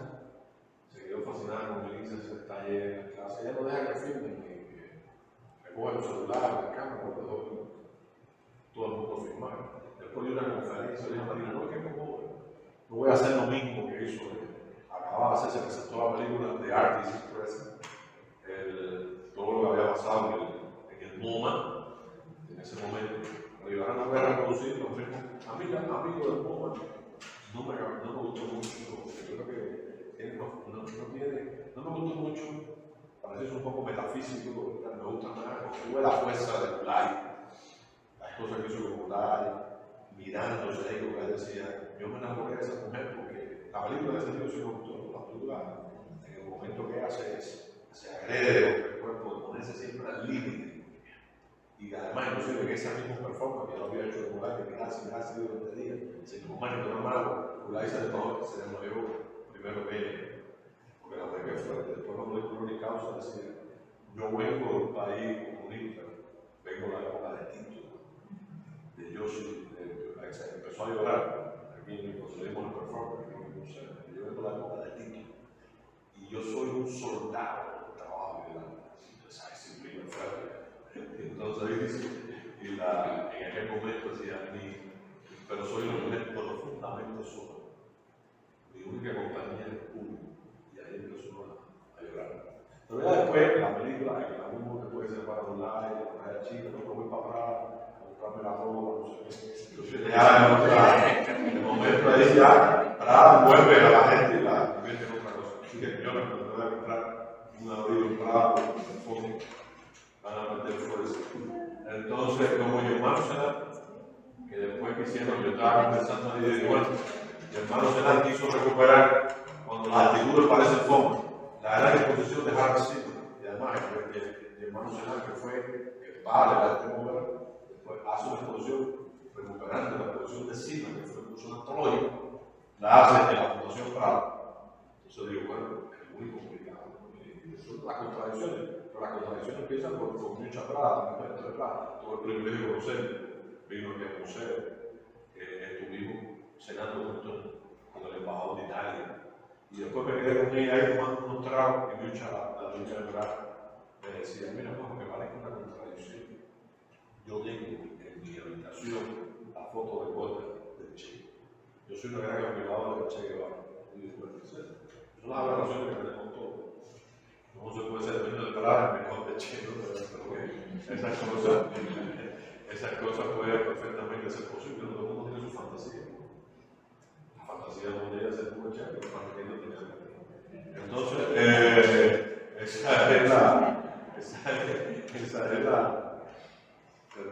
se quedó fascinada con Melissa, ese taller, la clase, ella no deja que filmen, que recoge el celular, la cámara, todo el mundo filmar. Después de una conferencia, le dije a Marina, no es que no voy a hacer lo mismo que hizo, acababa de hacer, se presentó la película de Artist Express, todo lo que había pasado en el MoMA, en ese momento. Me ayudaron a ver a reproducir los mismos amigos del MoMA. No me gustó mucho, yo creo que no me gustó mucho, parece un poco metafísico, me gusta más, tuve la fuerza del live, las cosas que hizo como live, mirándose ahí, como él decía, yo me enamoré de esa mujer porque la película de ese sentido sí me gustó, la película, en el momento que hace se agrede el cuerpo, de ponerse siempre al límite. Y además, inclusive que esa misma performance que lo había hecho de Mulay, de mirarse durante el día, sin fumar ni tomar malo, Mulay se desmayó primero que ella, porque la mujer que fue, después cuando le ocurrió ni causa, decía, yo vengo de un país comunista, vengo de la época de Tito, de Yoshi, empezó a llorar, aquí cuando le dimos el performance, yo vengo de la época de Tito, y yo soy un soldado que trabaja en la disciplina fuerte. Entonces ahí dice, en aquel momento decía, pero soy una mujer profundamente sola. Mi única compañía es uno. Y ahí empezó a llorar. Pero ya después, la película, que la uno que puede ser para un live, para la chica, no voy para atrás, a comprarme la ropa, no sé qué. Entonces ya en el momento ahí ya, vuelve a la gente y la convierte en otra cosa. Así que yo me voy a comprar un abrigo, un plato, un fondo. Van a meter fuerza. Entonces, como mi hermano Senat, que después que hicieron, yo estaba conversando ahí de igual, mi hermano Senat quiso recuperar cuando las actitudes parecen fome, la gran exposición de Harvard City. Y además, mi hermano Senat, que fue el padre de este modelo, después hace una exposición recuperando la exposición de Cima, que fue una exposición antológica, la hace en la Fundación Prado. Entonces digo, bueno, es muy complicado. Son las contradicciones. Pero la contradicción empieza con mucha Prada, todo el privilegio de conocer, vino aquí al museo, estuvimos cenando juntos con el embajador de Italia, y después me quedé con ella ahí tomando unos tragos y mucha la lucha de Prada me decía, mira, no, me parece una contradicción. Yo tengo en mi habitación la foto de Gota del Che. Yo soy una gran admiradora del Che Guevara. Y después, son las relaciones que tenemos todos. No se puede ser dueño de Prada, mejor de Che, ¿no? Esas cosas pueden perfectamente ser posibles, todo el mundo tiene su fantasía. La fantasía no llega a ser muy chévere, pero para que no tenga. Entonces, esa es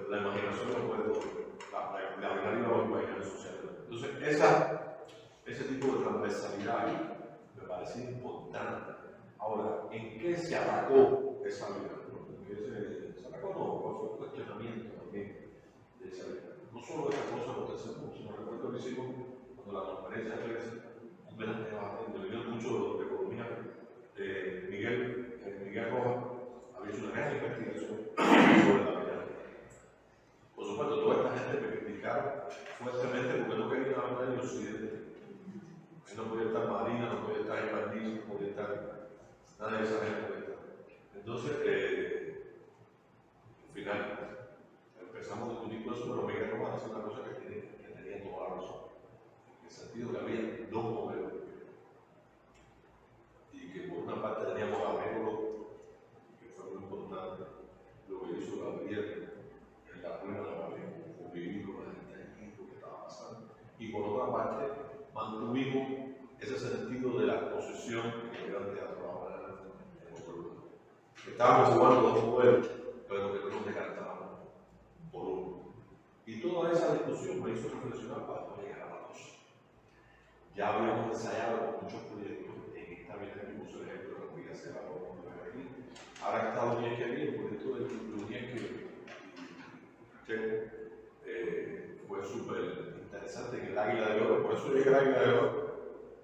la imaginación no puede todo. La realidad no puede imaginar social. Entonces, ese tipo de transversalidad me parece importante. Ahora, ¿en qué se atacó esa vida? Se atacó no, fue un cuestionamiento también de esa vida. No solo esa cosa del tercer mundo, sino recuerdo que hicimos cuando la conferencia de Grecia, un homenaje a la gente, venía mucho de economía, Miguel Rojas había hecho una gran investigación sobre la vida. Por supuesto, toda esta gente me criticaron fuertemente porque no querían hablar del occidente. No podía estar Marina, no podía estar Iván, no podía estar nada de esa gente. Entonces, al final, empezamos a discutir con eso, pero Miguel Rojas hace una cosa que tenía toda la razón. En el sentido que había dos modelos. Y que por una parte teníamos a México, que fue muy importante, lo que hizo Gabriel en la ruina de Gabriel, convivir con la gente aquí, lo que estaba pasando. Y por otra parte, mantuvimos ese sentido de la posesión que el gran teatro en los pueblos. Estábamos jugando dos modelos, pero que no nos decantábamos por uno. Y toda esa discusión me hizo reflexionar para no llegar a la cosa. Ya habíamos ensayado muchos proyectos en esta vida que puso el ejemplo de lo que voy a hacer aquí. Ahora está Luñez que aquí, el proyecto de Luñez que fue súper interesante, en el Águila de Oro, por eso llegué al Águila de Oro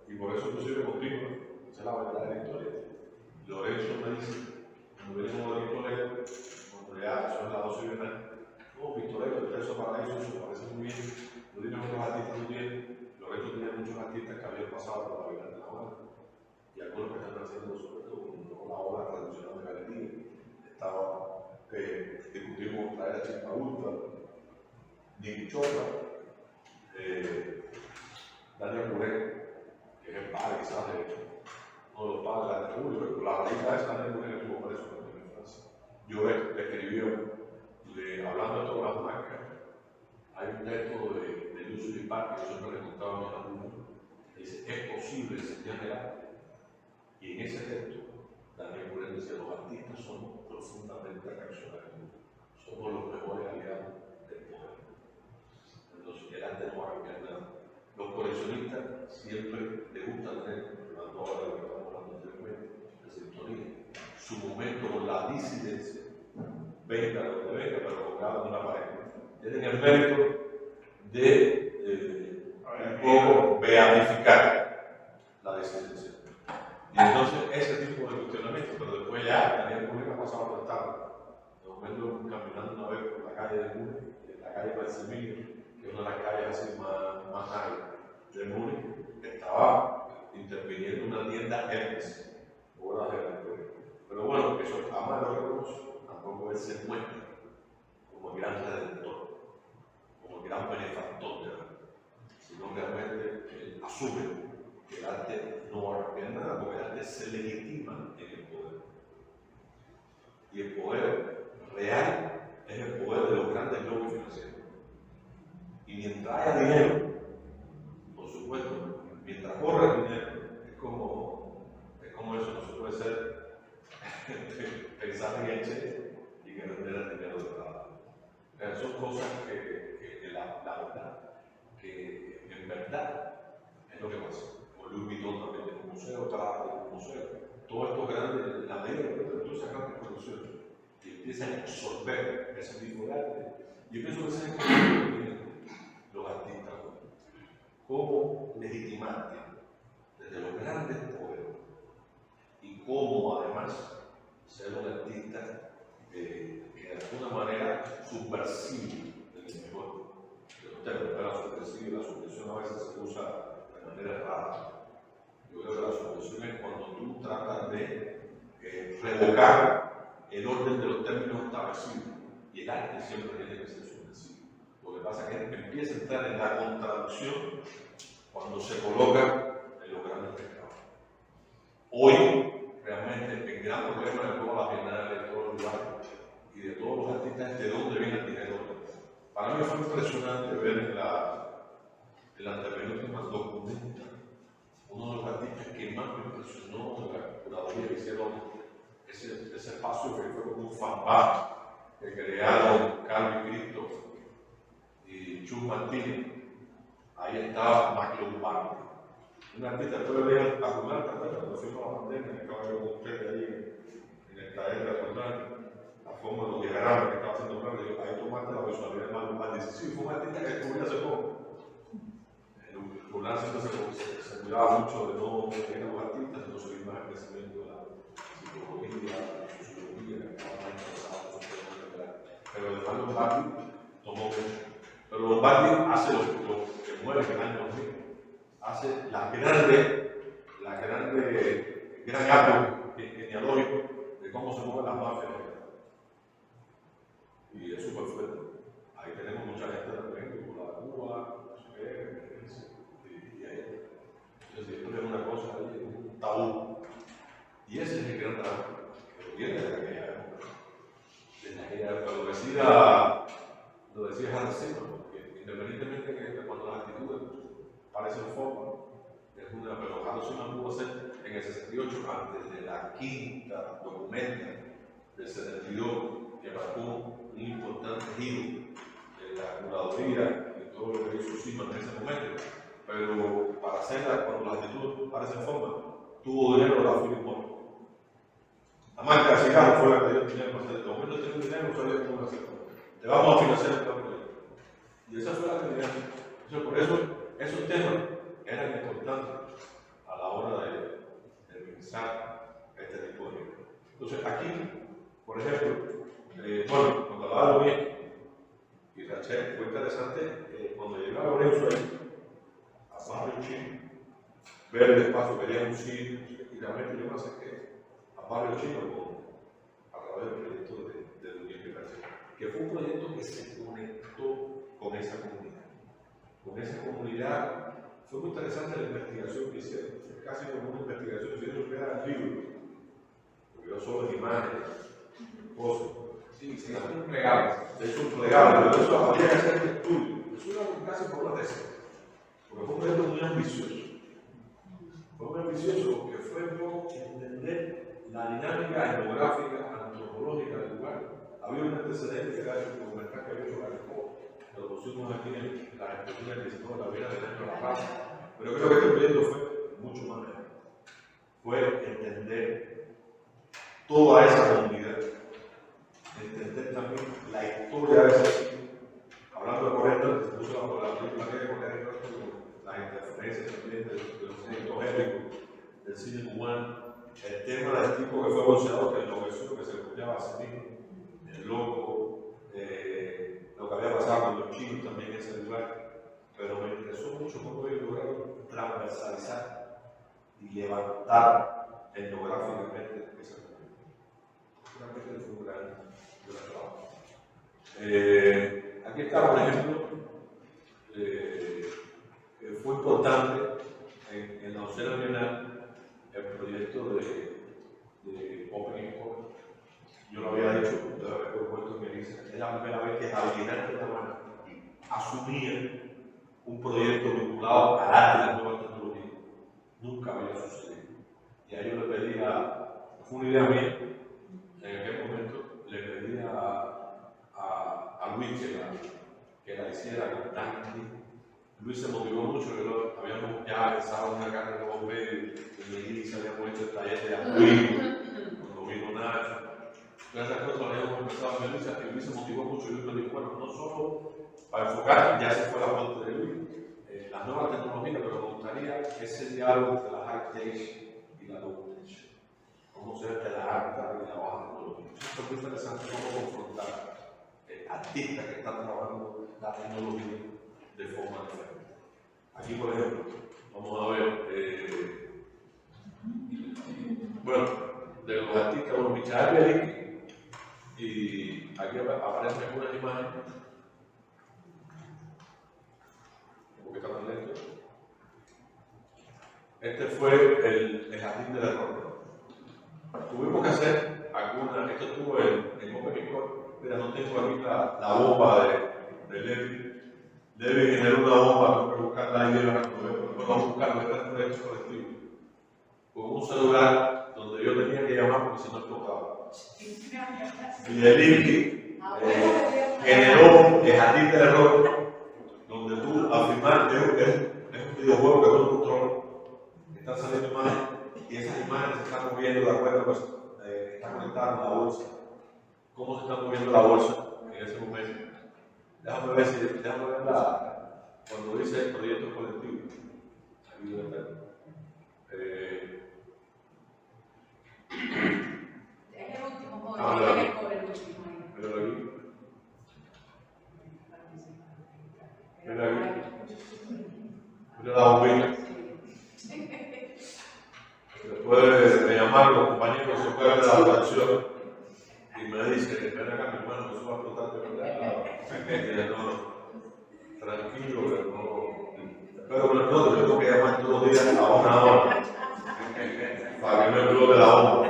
y por eso inclusive contigo, esa es la verdad de la historia. Lorenzo me dice, cuando venimos del Victoreto, cuando ya son las 12 y media, no, Victoreto, el Terzo Paraíso, se parece muy bien, no tiene otros artistas muy bien, Lorenzo tenía muchos artistas que habían pasado por la vida de la obra, y algunos que están haciendo sobre todo con la obra tradicional de Galería, estaba, discutimos traer a Chispa Ultra, Nicky Chopra, Daniel Muré, que es el padre quizás de uno de los padres de la República, pero la varita esa Daniel Muré que estuvo preso en Francia. Yo le escribió, hablando de todas las marcas, hay un texto de Lucio Di Parque, que yo siempre le contaba a mis alumnos, que dice, es posible enseñar el arte. Y en ese texto, Daniel Muré decía, los artistas somos profundamente reaccionarios, somos los mejores aliados del poder. Entonces, el arte no va a cambiar nada. Los coleccionistas siempre les gusta tener, hablando ahora de lo que estamos hablando anteriormente, de sintonía, su momento con la disidencia, venga donde venga, pero colgado en una pared. Tienen el mérito de un poco beatificar la disidencia. Y entonces ese tipo de cuestionamiento, pero después ya Daniel Muré ha pasado por tarde. De momento caminando una vez por la calle de Muré, en la calle Persemilio, que es una de las calles así más altas de Muré, que estaba interviniendo una tienda Hermes, obras de la historia. Pero bueno, eso jamás lo reconoce, tampoco él se muestra como el gran redentor, como el gran benefactor de la arte, sino realmente él asume que el arte no va a cambiar nada, porque el arte se legitima en el poder. Y el poder real es el poder de los grandes lobbies financieros. Y mientras haya dinero, por supuesto, mientras corra el dinero, es como eso, no se puede ser pensar en el cheque y que render el dinero de nada. Son cosas que la verdad, que en verdad es lo que pasa. Louis Vuitton también tiene un museo, Prada tiene un museo. Todo esto grande, la medida de todas esas grandes producciones, y empiezan a absorber ese tipo de arte. Y yo pienso que ese es el que tienen los artistas, cómo legitimarte desde los grandes poderes y cómo además ser un artista que de alguna manera subversivo, en el mejor de los términos, pero la subversión a veces se usa de manera rara. Yo creo que la subversión es cuando tú tratas de revocar el orden de los términos establecidos, y el arte siempre tiene que ser subversivo. Lo que pasa es que empieza a entrar en la contradicción cuando se coloca en los grandes mercados. Hoy, realmente, el gran problema de todas las bienales, de todos los lugares y de todos los artistas es de dónde viene el dinero. Para mí fue impresionante ver en la antepenúltima documenta uno de los artistas que más me impresionó de la curaduría que hicieron ese espacio que fue como un fanbar que crearon Calvin Cristo y Chus Martínez. Ahí estaba Macleod Barney, un artista que después veía a Rulán también cuando fuimos a la pandemia, que acaba de ver con ustedes ahí en el taller de Rulán, la forma de los diagramas que estaba haciendo Rulán, ahí tomaste la visualidad de Macleod Barney. Sí, fue un artista que descubrí hace poco. Rulán siempre se cuidaba mucho de no tener a los artistas, de no seguir más el crecimiento de la psicología, la sociología, que estaba más interesado en los temas. Pero además Lombardi tomó mucho. Pero Lombardi hace lo que muere en el año 2000, hace gran árbol genealógico de cómo se mueven las mafias. Y es súper fuerte. Ahí tenemos mucha gente también, como la de Cuba, no sé qué. Entonces, esto es una cosa, un tabú. Y ese es el gran trabajo que viene desde aquella época. Desde aquella época lo decía Hans Zimmer, porque independientemente de que cuando las actitudes parecen formas, el pero Carlos Siman pudo hacer en el 68, antes de la quinta documenta del 72, que marcó un importante giro en la curaduría y todo lo que hizo Siman en ese momento. Pero para hacerla, cuando la actitud parece en forma, tuvo dinero de la Philip Morris. La marca de cigarros fue la que dio dinero para hacer. De momento tengo dinero, no sabía cómo hacerlo. Te vamos a financiar el proyecto. Y esa fue la realidad. Entonces, por eso, esos temas eran importantes a la hora de pensar este tipo de libros. Entonces, aquí, por ejemplo, bueno, cuando hablaba de bien, y Rachel, fue interesante cuando llegaba Lorenzo ahí, a Barrio Chino, ver el espacio, quería un sitio, y realmente yo me acerqué a Barrio Chino a través del proyecto de Luis y Rachel, que fue un proyecto que se conectó con esa comunidad. Con esa comunidad fue muy interesante la investigación que hicieron, fue casi como una investigación, si ellos crearan libros, porque yo solo en imágenes, cosas. Sí, se hizo un plegable. Se hizo un plegable, pero eso había que hacer un estudio. Eso era casi por una tesis, porque fue un proyecto muy ambicioso. Fue muy ambicioso porque fue por entender la dinámica etnográfica, antropológica del lugar. Había un antecedente que era el documental que había hecho Gareco, que lo pusimos aquí en las expresiones del 19 de la vida de dentro de la paz. Pero creo que este proyecto fue mucho más grande. Fue entender toda esa comunidad, entender también la historia de ese sitio. Hablando de Corrientes, que se puso la película que hay las interferencias también de los proyectos éticos, del cine cubano, el tema del tipo que fue boxeador, que enloqueció, que se escuchaba a sí mismo, el loco, lo que había pasado con los chinos también en ese lugar. Pero me interesó mucho cómo ellos lograron transversalizar y levantar etnográficamente esa comunidad. Realmente fue un gran trabajo. Aquí está, por ejemplo, fue importante en la Ocena Bienal el proyecto de Open Score. Yo lo había dicho, ustedes habían propuesto en Melissa, es la primera vez que Javier de Tamana asumía un proyecto vinculado al arte y las nuevas tecnologías. Nunca había sucedido. Y ahí yo le pedí fue una idea mía, en aquel momento, le pedí a Luis que la hiciera cantante. Luis se motivó mucho, que habíamos ya empezado una carrera de bombero, en Melissa habíamos hecho el taller de Arduino, cuando vino Nacho. Todas esas cosas habíamos empezado en Melissa, y Luis se motivó mucho, y Luis me dijo, bueno, no solo para enfocar, ya se fue la fuente de Luis, las nuevas tecnologías, pero me gustaría ese diálogo entre la high tech y la low tech. Cómo se ve la alta y la baja tecnología. Esto es muy interesante cómo confrontar artistas que están trabajando la tecnología de forma diferente. Aquí, por ejemplo, vamos a ver, bueno, de los artistas, bueno, Michael Beric, y aquí aparecen algunas imágenes. Porque está tan lento. Este fue el jardín del error. Tuvimos que hacer alguna, esto estuvo en Open Score. Mira, no tengo aquí la bomba de Levi. Levi generó una bomba, tengo que buscarla ahí en la vamos a buscarla, esta es un proyecto colectivo. Con un celular donde yo tenía que llamar porque si no explotaba. Y Levi generó el jardín del error, donde tú al final es un videojuego que tú no controlas. Están saliendo imágenes y esas imágenes se están moviendo de acuerdo, pues, están conectadas a la bolsa. ¿Cómo se está moviendo la bolsa en ese momento? Déjame ver cuando dice el proyecto colectivo. Aquí debe estar. Es el último, joder, es el último ahí. Míralo aquí. Mira aquí. Mira la bombilla. Después me llamaron los compañeros que se fueron de la votación y me dicen, ven acá mi hermano, que eso va a explotar de verdad. No, tranquilo, pero no, yo tengo que llamar todos los días a una hora para que no explote la bomba.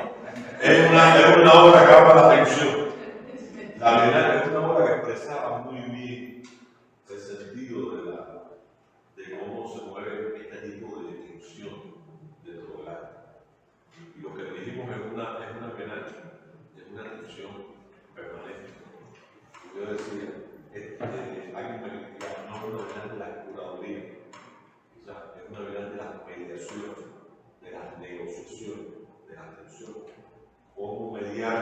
Es una obra que llama la atención. La verdad es una obra que expresaba muy bien el sentido de cómo se mueve este tipo de tensión dentro del arte. Y lo que dijimos es una tensión permanente. Yo decía, hay una variedad, no una variedad de la curaduría, quizás es una variedad de la mediación, de la negociación, de la tensión. Cómo mediar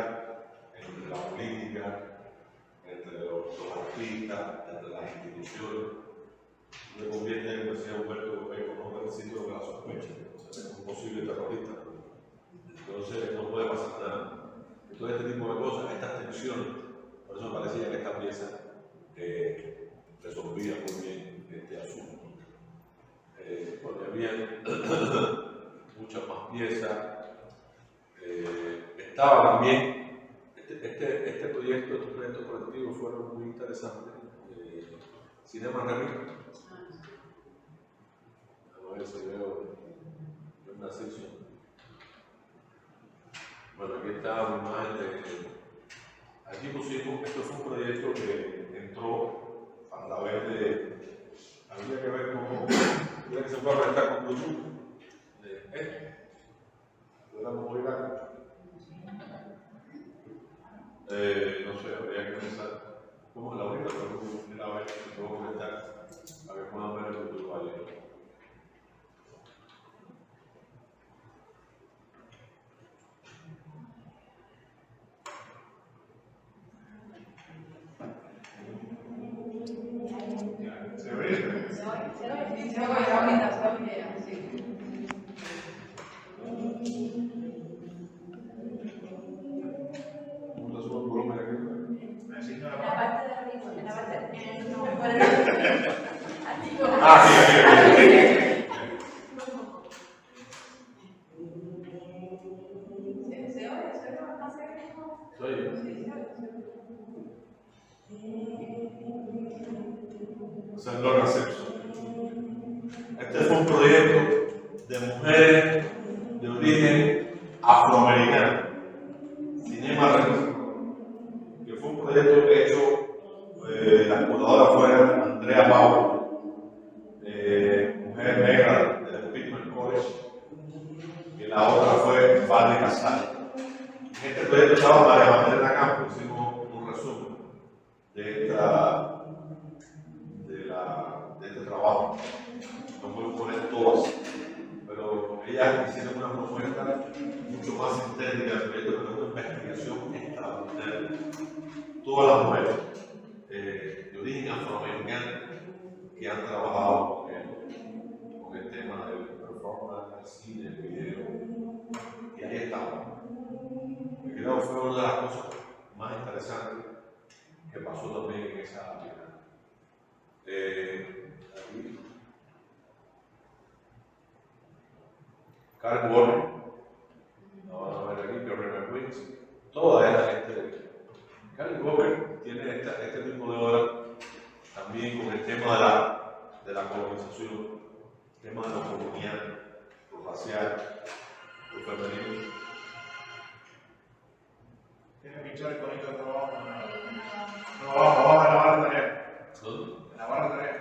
entre la política, entre los artistas, entre las instituciones. Me convierte en, decía Humberto Eco, no en el sitio de la sospecha, es un posible terrorista. Entonces no puede pasar nada. Todo este tipo de cosas, estas tensiones, por eso me parecía que esta pieza resolvía muy bien este asunto. Porque había muchas más piezas. Estaba también, este proyecto, estos proyectos colectivos fueron muy interesantes. Cinema Remix. A ver si veo una sección. Bueno, aquí está una imagen de. Aquí pusimos, esto fue un proyecto que entró a través de. Había que ver cómo. Mira que se puede conectar con Bluetooth. ¿Era muy grande? No sé, habría que pensar. ¿Cómo es la única? Pero a ver si puedo conectar. A ver, puedan ver el Bluetooth ahí. Lorna Simpson. Este fue un proyecto de mujeres de origen afroamericano, Cinema Remix, que fue un proyecto hecho, la curadora fue Andrea Pau, mujer negra del Pitman College, y la otra fue Vale Casal. En este proyecto estaba María Magdalena Campos, hicimos un resumen de este trabajo. No puedo poner todas, pero ellas hicieron una propuesta mucho más sintética del proyecto, pero una investigación extraordinaria. Todas las mujeres de origen afroamericano que han trabajado con el tema del performance, el cine, el video, y ahí estaban. Y creo que fue una de las cosas más interesantes que pasó también en esa bienal. Aquí. Carl Warner, vamos a ver aquí, Correna Queens, toda esta gente. Carl Warner tiene este tipo de obra también con el tema de la colonización, el tema de lo colonial, lo racial, lo femenino. Tiene que pinchar el conector de trabajo. No, abajo en la barra de tarea. ¿Dónde? En la barra de tarea.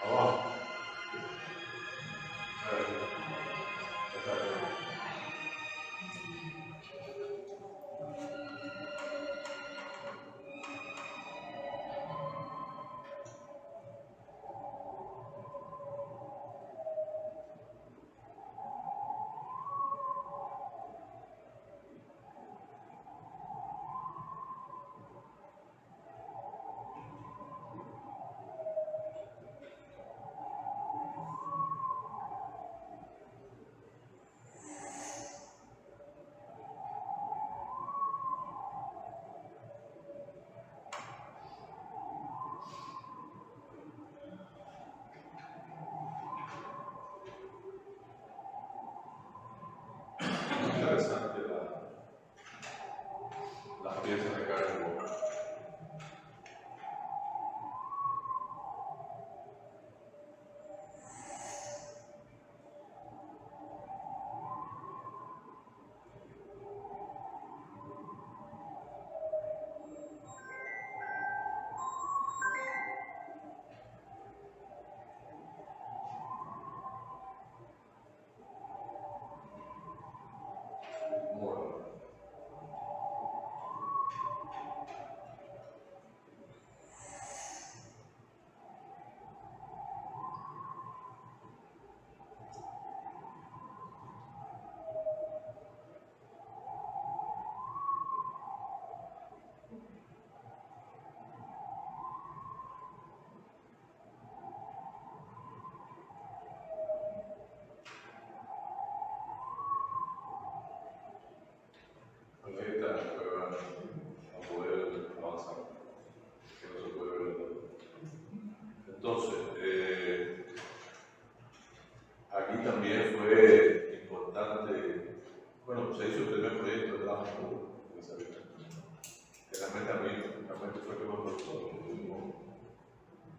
Abajo. Entonces, aquí también fue importante, bueno, se hizo el primer proyecto de trabajo público, que realmente a mí realmente fue que me gustó, lo tuvimos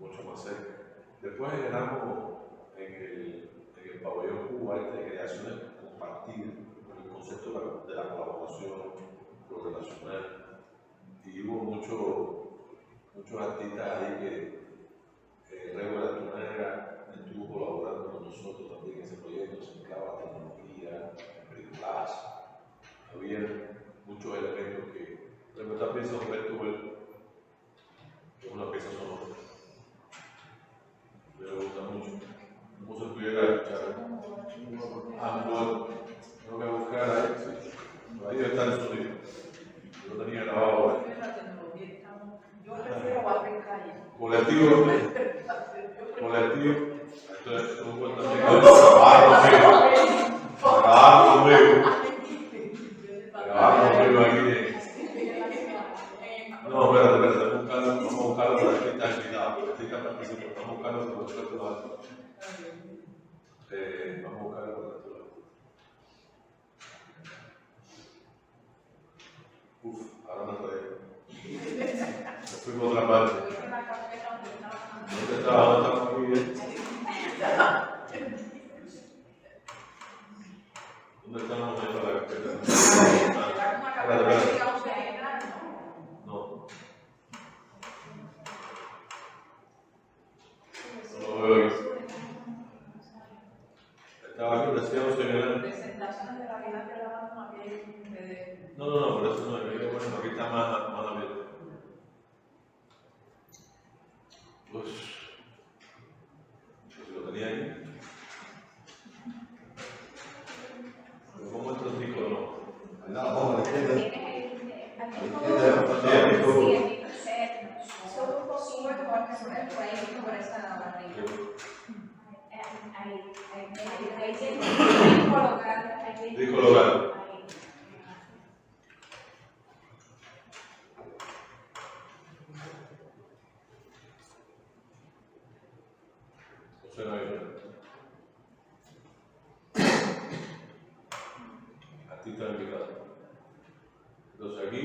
mucho más cerca. Después generamos en el pabellón Cuba de creaciones compartidas con el concepto de la colaboración, lo relacional, y hubo muchos artistas ahí que Rego de la Tunera estuvo colaborando con nosotros también en ese proyecto, se mezclaba tecnología, bricolage, había muchos elementos que, pero esta pieza de Humberto Huel es una pieza sonora, me gusta mucho, como se pudiera escuchar, bueno, tengo que buscar ahí, sí. Ahí debe estar el sonido, yo lo tenía grabado ahora. Yo prefiero Barrio Calle. Colectivo, entonces tú cuentas trabajar conmigo aquí. No, espérate, vamos a buscarlo para que está invitado, estamos buscando por otro lado. Vamos a buscarlo por otro lado. Ahora no estoy. Fuimos a otra parte. ¿Dónde estaba aquí? ¿Dónde estamos en la carpeta? No. No lo veo aquí. Estaba aquí, decíamos señor. Presentaciones de la vida que grabamos aquí en PDF. No, por eso no es. Bueno, aquí está más abierto. Pues lo tenía ahí. ¿Cómo entra el disco? No. No, Sí, solo posible porque son el proyecto por esta barriga. Disco local. Artista invitado. Entonces aquí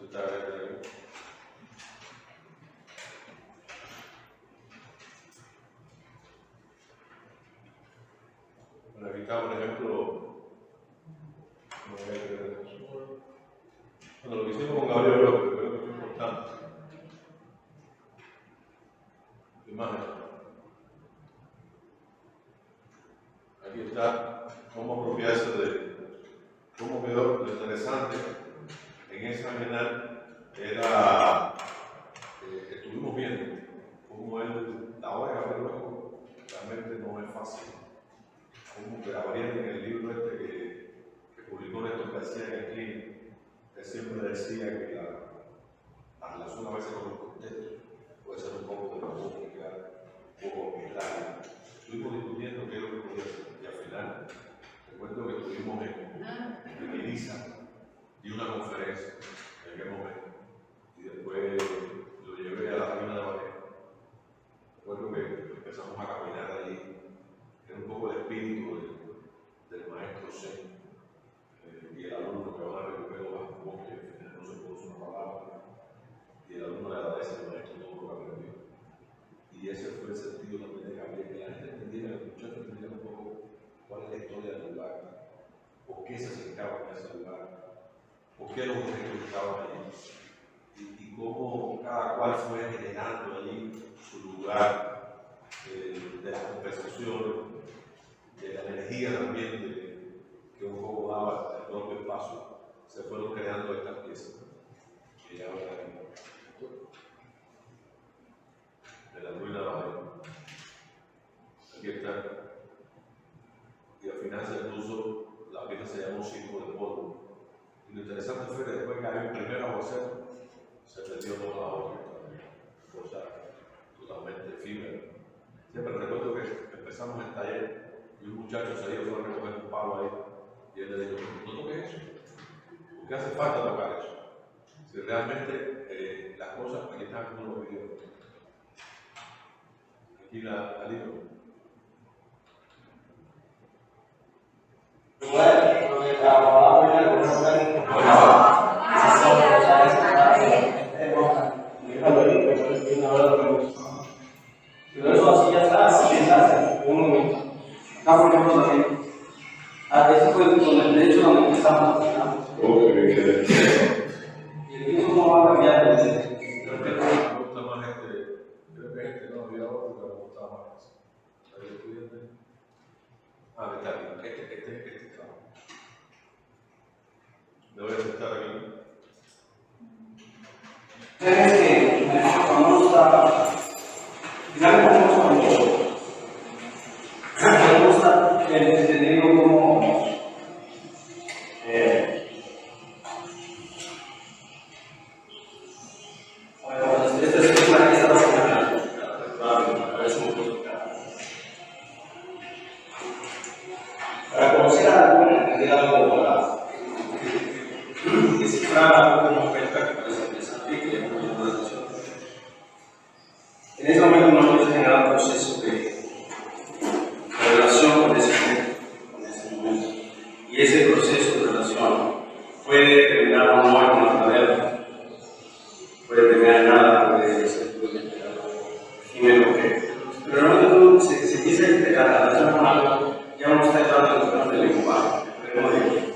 está aquí está, por ejemplo, lo que hicimos con Gabriel López, creo que fue importante. Imagen. Aquí está cómo apropiarse de cómo quedó. Lo interesante en esa bienal era que estuvimos viendo cómo la obra de Gabriel López realmente no es fácil. Como que Gabriel en el libro que publicó Néstor García aquí, él siempre decía que la relación a veces con el contexto puede ser un poco demagógica, un poco arbitraria. Estuvimos discutiendo qué es lo que podía hacer y al final recuerdo que estuvimos en Ibiza y una conferencia en aquel momento y después lo llevé a la Reina de Valera. Recuerdo que empezamos a caminar ahí, era un poco el espíritu del maestro Zen y el alumno que van a recuperar bajo bosque, al final no se pudo usar una palabra y el alumno le agradece al maestro todo lo que aprendió. Y ese fue el sentido también de Gabriel, que la gente entendiera, que los muchachos entendieran un poco cuál es la historia del lugar, por qué se acercaban a ese lugar, por qué los objetos estaban allí y cómo cada cual fue generando allí su lugar de las conversaciones, de la energía también que un poco daba el propio espacio, se fueron creando estas piezas que ya hablan de la ruina de la Bahía. Aquí está. Y al final se puso, la pieza se llamó Circo de Polvo. Y lo interesante fue que después que había un primer aguacero, se perdió toda la obra, cosa totalmente efímera. Siempre recuerdo que empezamos el taller y un muchacho se iba a recoger un palo ahí y él le dijo, ¿no toques eso? Porque hace falta tocar eso. Si realmente las cosas, aquí están algunos videos. Aquí la libro. Pero eso así ya está, así está, un momento. Acá por ejemplo también. Ese fue con el derecho donde empezamos. Y el piso no va a cambiar. Creo que me gusta más creo que no había otro que me gustaba más. ¿Hay estudiante? Ah, está bien. Está. Le voy a aceptar aquí. Ustedes que cuando uno está, finalmente somos famosos. Me gusta entenderlo como bueno, esta es una que está bastante para conocer a alguien, entender algo, para descifrar algo como cuenta que parece interesante y que llama mucho la atención. En ese momento nosotros generamos un proceso de relación con ese momento. Y ese proceso de relación puede terminar o no en una tarea, puede terminar en nada, puede ser efímero, pero realmente se empieza a integrar la relación con algo, ya uno está entrando en el plano del lenguaje, de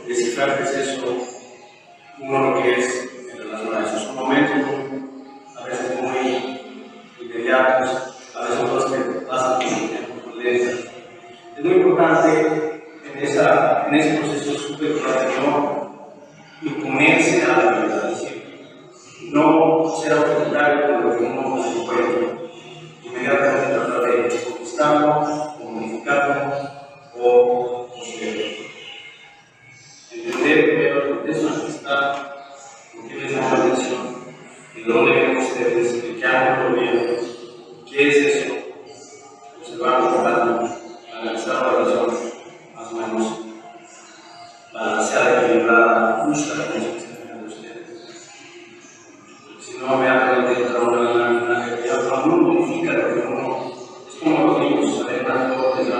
descifrar qué es eso, uno lo que es en relación a eso. Son momentos a veces muy inmediatos, a veces cosas que pasan con lentas. Es muy importante en ese proceso súper claro no imponerse a la verdad, es decir, no ser autoritario con lo que uno se encuentra, inmediatamente tratar de conquistarlo, o modificarlo, o entender primero lo que es una amistad, lo que es una relación, de dónde vienen ustedes, de qué ángulo vienen, qué es eso, observar, tratar, analizar la relación más o menos balanceada, equilibrada, justa la relación que están teniendo ustedes. Si no, me hablan de una realidad, cuando uno modifica lo que uno es como los niños, saben más cosas de la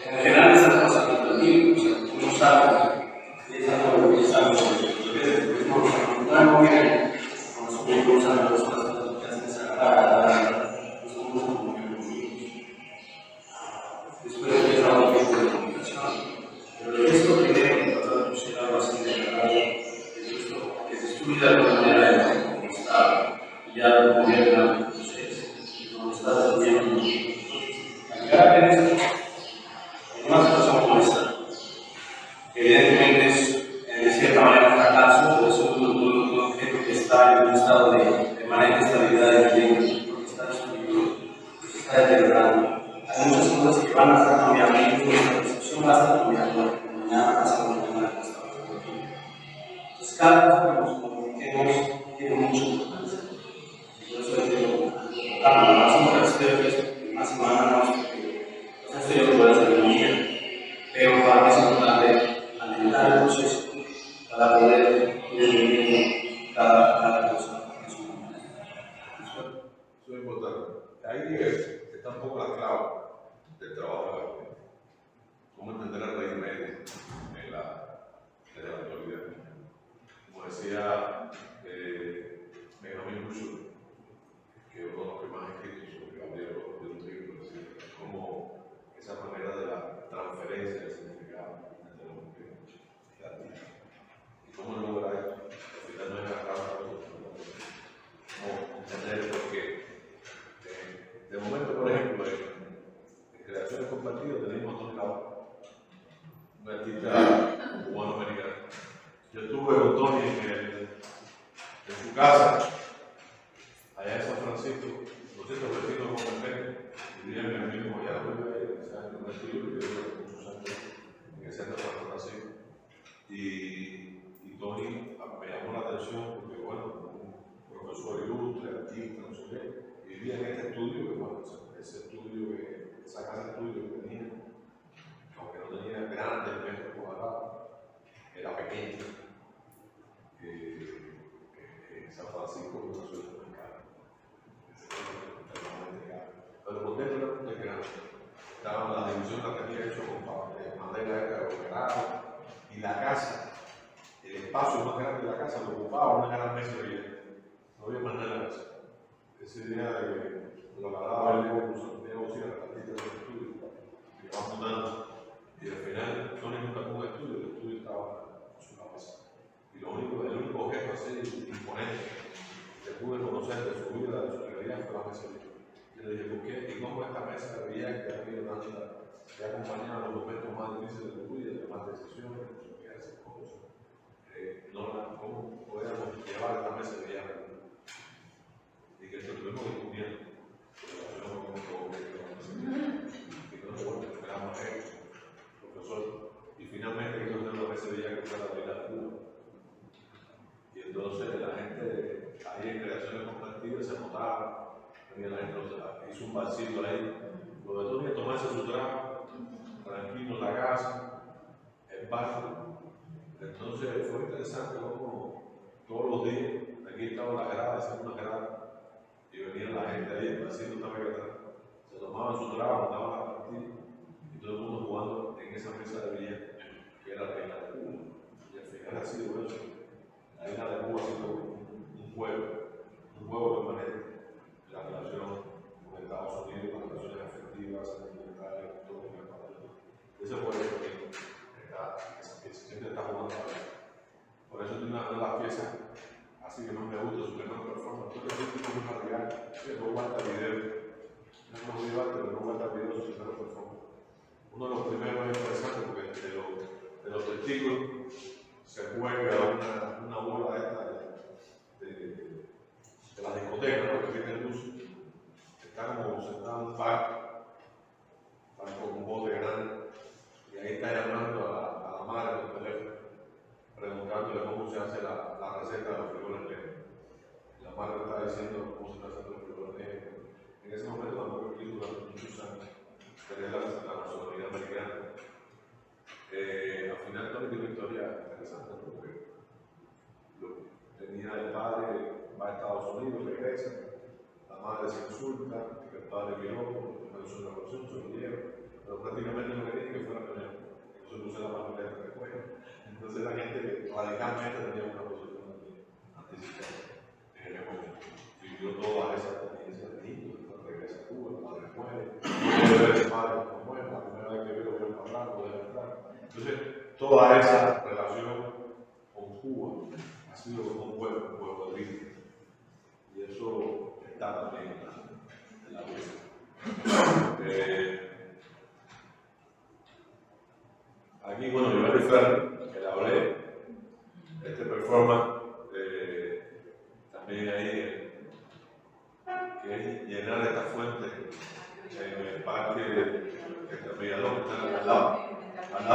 en general esas cosas que los niños, uno sabe, y es algo que sabe, no muy bien, con su vehículo sabe las cosas que hacen sacar, los niños como que los niños. Después empieza un tiempo de comunicación. Pero esto primero que tratar de funcionar algo así de verdad, es esto que se estudia de una manera de cómo está, y ya lo convierte en algo que ustedes, no está estudiando. Acá en una situación como esta, evidentemente es de cierta manera un fracaso, pero es un objeto que está en un estado de permanente estabilidad y vivienda, porque está destruido, se está deteriorando. Hay muchas cosas que van a estar cambiando y nuestra percepción va a estar cambiando. Mañana pasamos mañana que estamos aquí. Entonces, cada cosa que nos comuniquemos tiene mucha importancia. Y por eso digo, la razón por la que una semana no es porque esto yo lo puedo hacer en un día, pero para mí es importante alentar el proceso para poder ir viviendo cada cosa en su momento. Eso es importante. Ahí está un poco la clave del trabajo de la gente. Cómo entender el rey medio en la actualidad. Como decía Benjamin Rousseau, que es uno de los que más ha escrito sobre Gabriel de los libros, es decir, cómo esa manera de la transferencia del significado entre los que y la vida. ¿Y cómo logra esto? Al final no es agarrar a todos, cómo entender por qué. De momento, por ejemplo, en creaciones compartidas tenemos dos lados. Un artista cubano-americano. Yo estuve con Tony en su casa, allá en San Francisco, por cierto, vecino con Mercedes, vivía en el mismo, ya lo vive en un estilo que vive muchos años en el centro de San Francisco. Y Tony me llamó la atención porque, bueno, un profesor ilustre, artista, no sé qué, vivía en este estudio, que bueno, ese estudio, esa casa de estudio que tenía, aunque no tenía grandes metros cuadrados, casa, y la casa, el espacio más grande de la casa lo ocupaba una gran mesa de billar. No había más nada en la casa. Ese día de lo que hablaba el Leo, Santiago Sierra, la artista de los estudios, que llevamos montando, y al final Tony nunca tuvo el estudio estaba en su cabeza. Y el único objeto así imponente que pude conocer de su vida, de su realidad, fue la mesa de billar. Yo le dije, ¿por qué? ¿Y cómo esta mesa de billar que ha habido tanta, que ha acompañado los momentos más difíciles de tu vida, de más decisiones, de esas cosas? ¿Cómo podíamos llevar esta mesa de billar? Y que estuvimos discutiendo en relación con todo lo que y no sé cuánto esperamos a él, profesor, y finalmente quiso hacer una mesa de billar que fuera la vida de Cuba. Y entonces la gente ahí en creaciones compartidas se notaba, venía la gente, hizo un barcito ahí, donde todo tenía que tomarse su trago, tranquilo en la casa, el barco. Entonces fue interesante como todos los días, aquí estaban las gradas, haciendo unas gradas, y venía la gente ahí, el barcito estaba ahí atrás, se tomaban su trago, daban la partida, y todo el mundo jugando en esa mesa de billar, que era la reina de Cuba. Y al final ha sido eso. La isla de Cuba ha sido un juego permanente en la relación con Estados Unidos, las relaciones afectivas, sentimentales, todo lo que ha pasado. Ese fue el que siempre está jugando a eso. Por eso tiene una de las piezas así que más me gusta, su primer performance. Yo creo que es muy material, que no guarda video. Es muy debate, pero no guarda video de su primer performance. Uno de los primeros es interesante porque de los testículos se juega una bola esta de la discoteca, ¿no? Que tiene luz, está como sentado en un parque con un bote grande, y ahí está llamando a la madre del teléfono, preguntándole cómo se hace la receta de los frijoles negros. La madre está diciendo cómo se está haciendo los frijoles negros. En ese momento tampoco quiso durante muchos años tener la nacionalidad americana. Al final Tony tiene una historia interesante porque tenía el padre, va a Estados Unidos, regresa, la madre se insulta, el padre miró, no hizo una relación, se lo lleva, pero prácticamente no quería que fuera peleado, que no se pusiera la manera de juego. Entonces la gente radicalmente tenía una posición anticipada en el momento. Vivió toda esa experiencia de niño, después regresa a Cuba, el padre muere, no puede ver el padre como muere, la primera vez que ve lo veo hablar, no debe entrar. Entonces, toda esa relación con Cuba ha sido como un juego de vida. Y eso está también en la pieza. Aquí, bueno, yo Mary Ferrer, que le hablé, este performance, también ahí, que es llenar esta fuente en el parque que está Villalón, que está al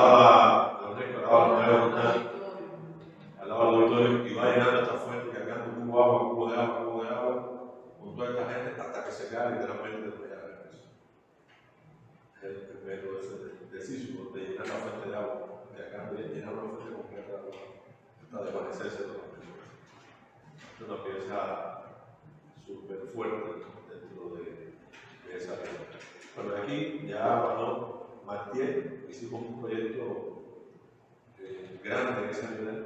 lado del auditorio, y va llenando esta fuente, cargando cubo de agua, con toda esta gente hasta que se cae literalmente de la eso. El método de Sísifo, de llenar la fuente de agua, de acá, de llenar una fuente completa de agua, hasta desvanecerse totalmente. Es una pieza súper fuerte dentro de esa pieza. Bueno, aquí ya ganó Martier, hicimos un proyecto grande en ese nivel,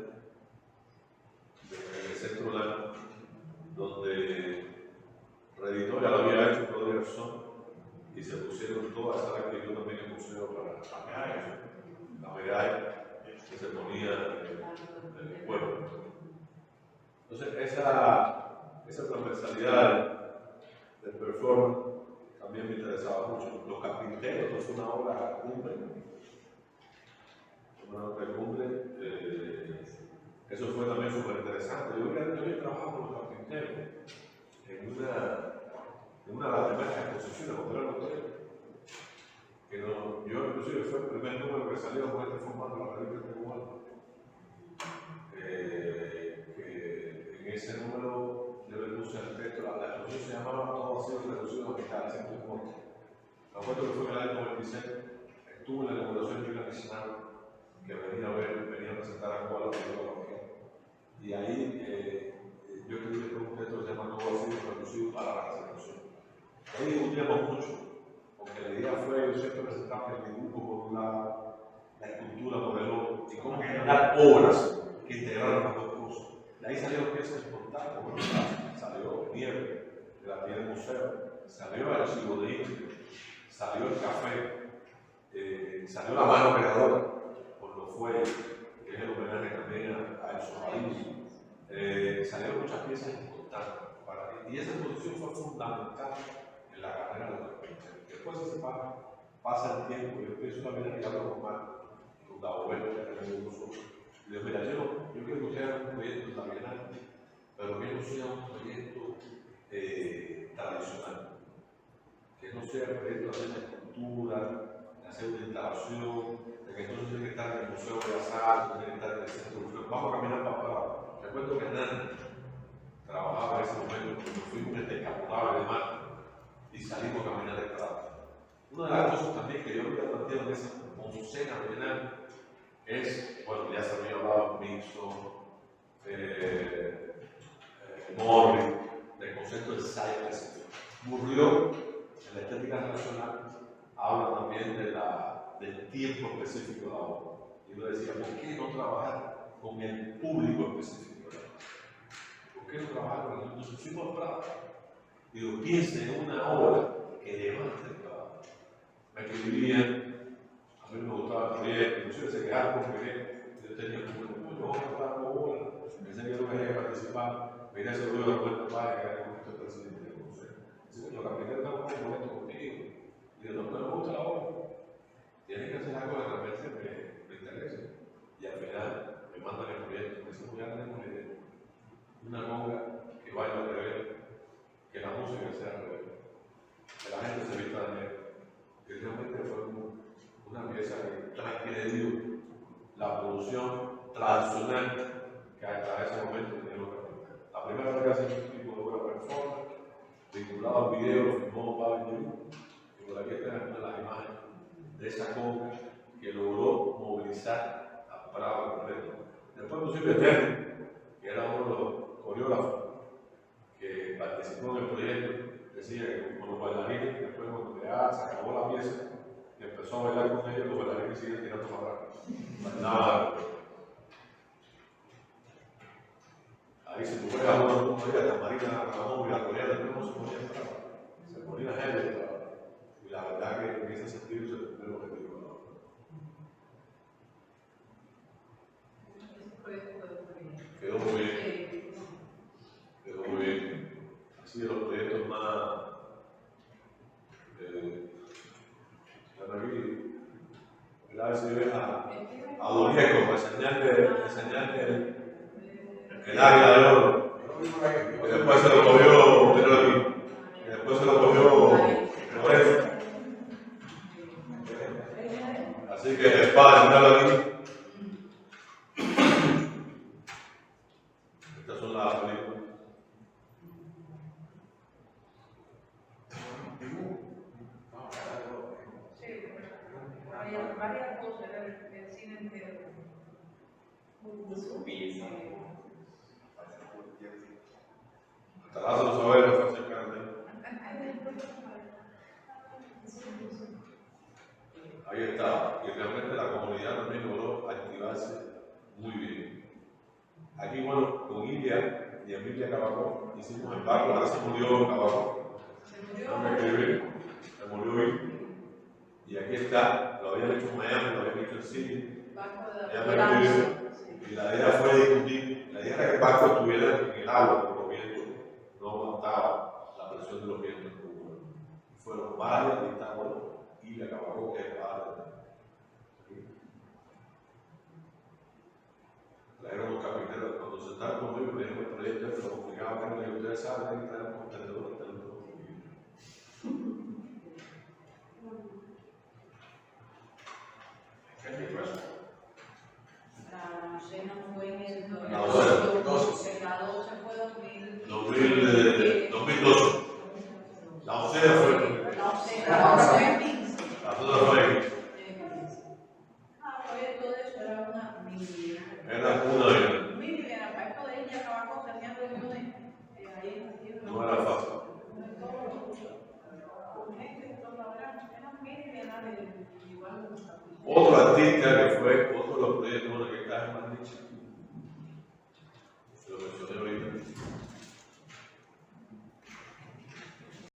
en el centro de donde Reditoria lo había hecho Claudia Garzón y se pusieron todas esas actividades también en el museo para la medalla que se ponía en el cuerpo. Entonces, esa transversalidad del performance también me interesaba mucho. Los carpinteros, es una obra cumbre. Una obra cumbre. Eso fue también súper interesante. Yo había trabajado con los carpinteros en una de las primeras exposiciones cuando era hotel. Yo inclusive fue el primer número que salió con este formato de la revista de Cubano. Que en ese número yo le puse el texto, la exposición se llamaba Todo ha sido reducido a mitad, siempre es muerto. Me acuerdo que fue en el año 96, estuve en la inauguración de una piscina que venía a presentar a Cuba la película. Y ahí yo escribí un texto que se llama Todo ha sido reducido a la representación. Ahí discutíamos mucho, porque la idea fue, yo siempre presentaba el dibujo por un lado, la escultura por el terminar obras que integraron las dos cosas. De ahí salieron piezas espontáneas, como salió Nieve, de la tienda del museo, salió el archivo de India, salió el café, salió la mano creadora, por lo fue, que es el homenaje también a El Somalí. Salieron muchas piezas importantes y esa exposición fue fundamental en la carrera de los artistas. Después pasa el tiempo, yo pienso también en Ricardo Román, con Dagoberto, que también nosotros. Y digo, mira, yo quiero que sea un proyecto de la Bienal, pero que no sea un proyecto tradicional, que no sea el proyecto de hacer escultura, de hacer una instalación, de que entonces tiene que estar en el Museo de las Artes, tiene que estar en el Centro Museo. Vamos a caminar para abajo. Recuerdo que Hernán trabajaba en ese momento, cuando fuimos en el Capulado de Mar y salimos a caminar de Prado. Una de las cosas también que yo había planteado en esa oncena Bienal es, bueno, ya se había hablado Mixon, Morri, del concepto de science. Murió en la estética nacional, habla también del tiempo específico de la obra. Y yo decía, ¿por qué no trabajar con el público específico de la obra? ¿Por qué no trabajar con el público? Entonces fuimos al Prado. Digo, piense en una obra que levante el Prado. Me escribían, a mí me gustaba el proyecto, inclusive se quedaron porque yo tenía como yo voy a trabajar con obra, pensé que yo quería participar, me iré a ese ruido de la Puerta Paja, que era como que presidente del consejo. Dice, yo capité el trabajo con esto contigo. Y yo, no me gusta la obra. Tienen que hacer algo que realmente me interese. Y al final me mandan el proyecto, me dicen, voy a tener una conga que vaya al revés, que la música sea al revés, que la gente se vista de negro. Que realmente fue una pieza que transgredió la producción tradicional que hasta ese momento tenía los artistas. La primera vez que hacen un tipo de obra performance, vinculado al video, lo filmó Pablo Yuyu, y por aquí están algunas de las imágenes de esa conga que logró movilizar a Prado completo. Después Lucio Eterno, que era uno de los coreógrafos que participó en el proyecto, decía que con los bailarines, después cuando ya se acabó la pieza, y empezó a bailar con ellos, los bailarines siguen tirando para atrás. Nada. Ahí se tuvo que hablar con una hasta Marina Ramón y la coreana, no se ponía atrás. Se ponía gente. Y la verdad que en ese sentido se cumplió el objetivo. Quedó muy bien. Quedó muy bien. Así de los proyectos más. ¿Verdad? Si ves a Dolieco para enseñarle el águila de oro. Y después se lo cogió Pedro. Y después se lo cogió Lorenzo. Así que el padre, míralo aquí. Estas son las películas. Varias cosas, el cine entero. Hasta Lázaro Saavedra fue cerca de él. Ahí está. Y realmente la comunidad también logró activarse muy bien. Aquí, bueno, con Ilia y Emilia Cavacó hicimos el barco, ahora se murió Cavacó. Se murió Ilia. Y aquí está, lo habían hecho en Miami, lo habían hecho en Sydney. Y la idea fue discutir, la idea era que el barco estuviera en el agua, porque los vientos no aguantaba la presión de los vientos. Y fueron varias dictaduras y le acabó que es padre. Trajeron los capitanes, cuando se estaban conmigo, me dijeron el proyecto, lo complicado que ustedes saben, hay que traer un contenedor de los ¿qué fue eso? La cena fue en el La 12. La 12 fue 2012. La ocena fue. La otra fue. Todo eso era una mini. Era una. Mini, para esto de ella acababa haciendo reuniones ahí en la No era fácil. Otro artista que fue otro los proyectos, bueno, que cada vez más nicho.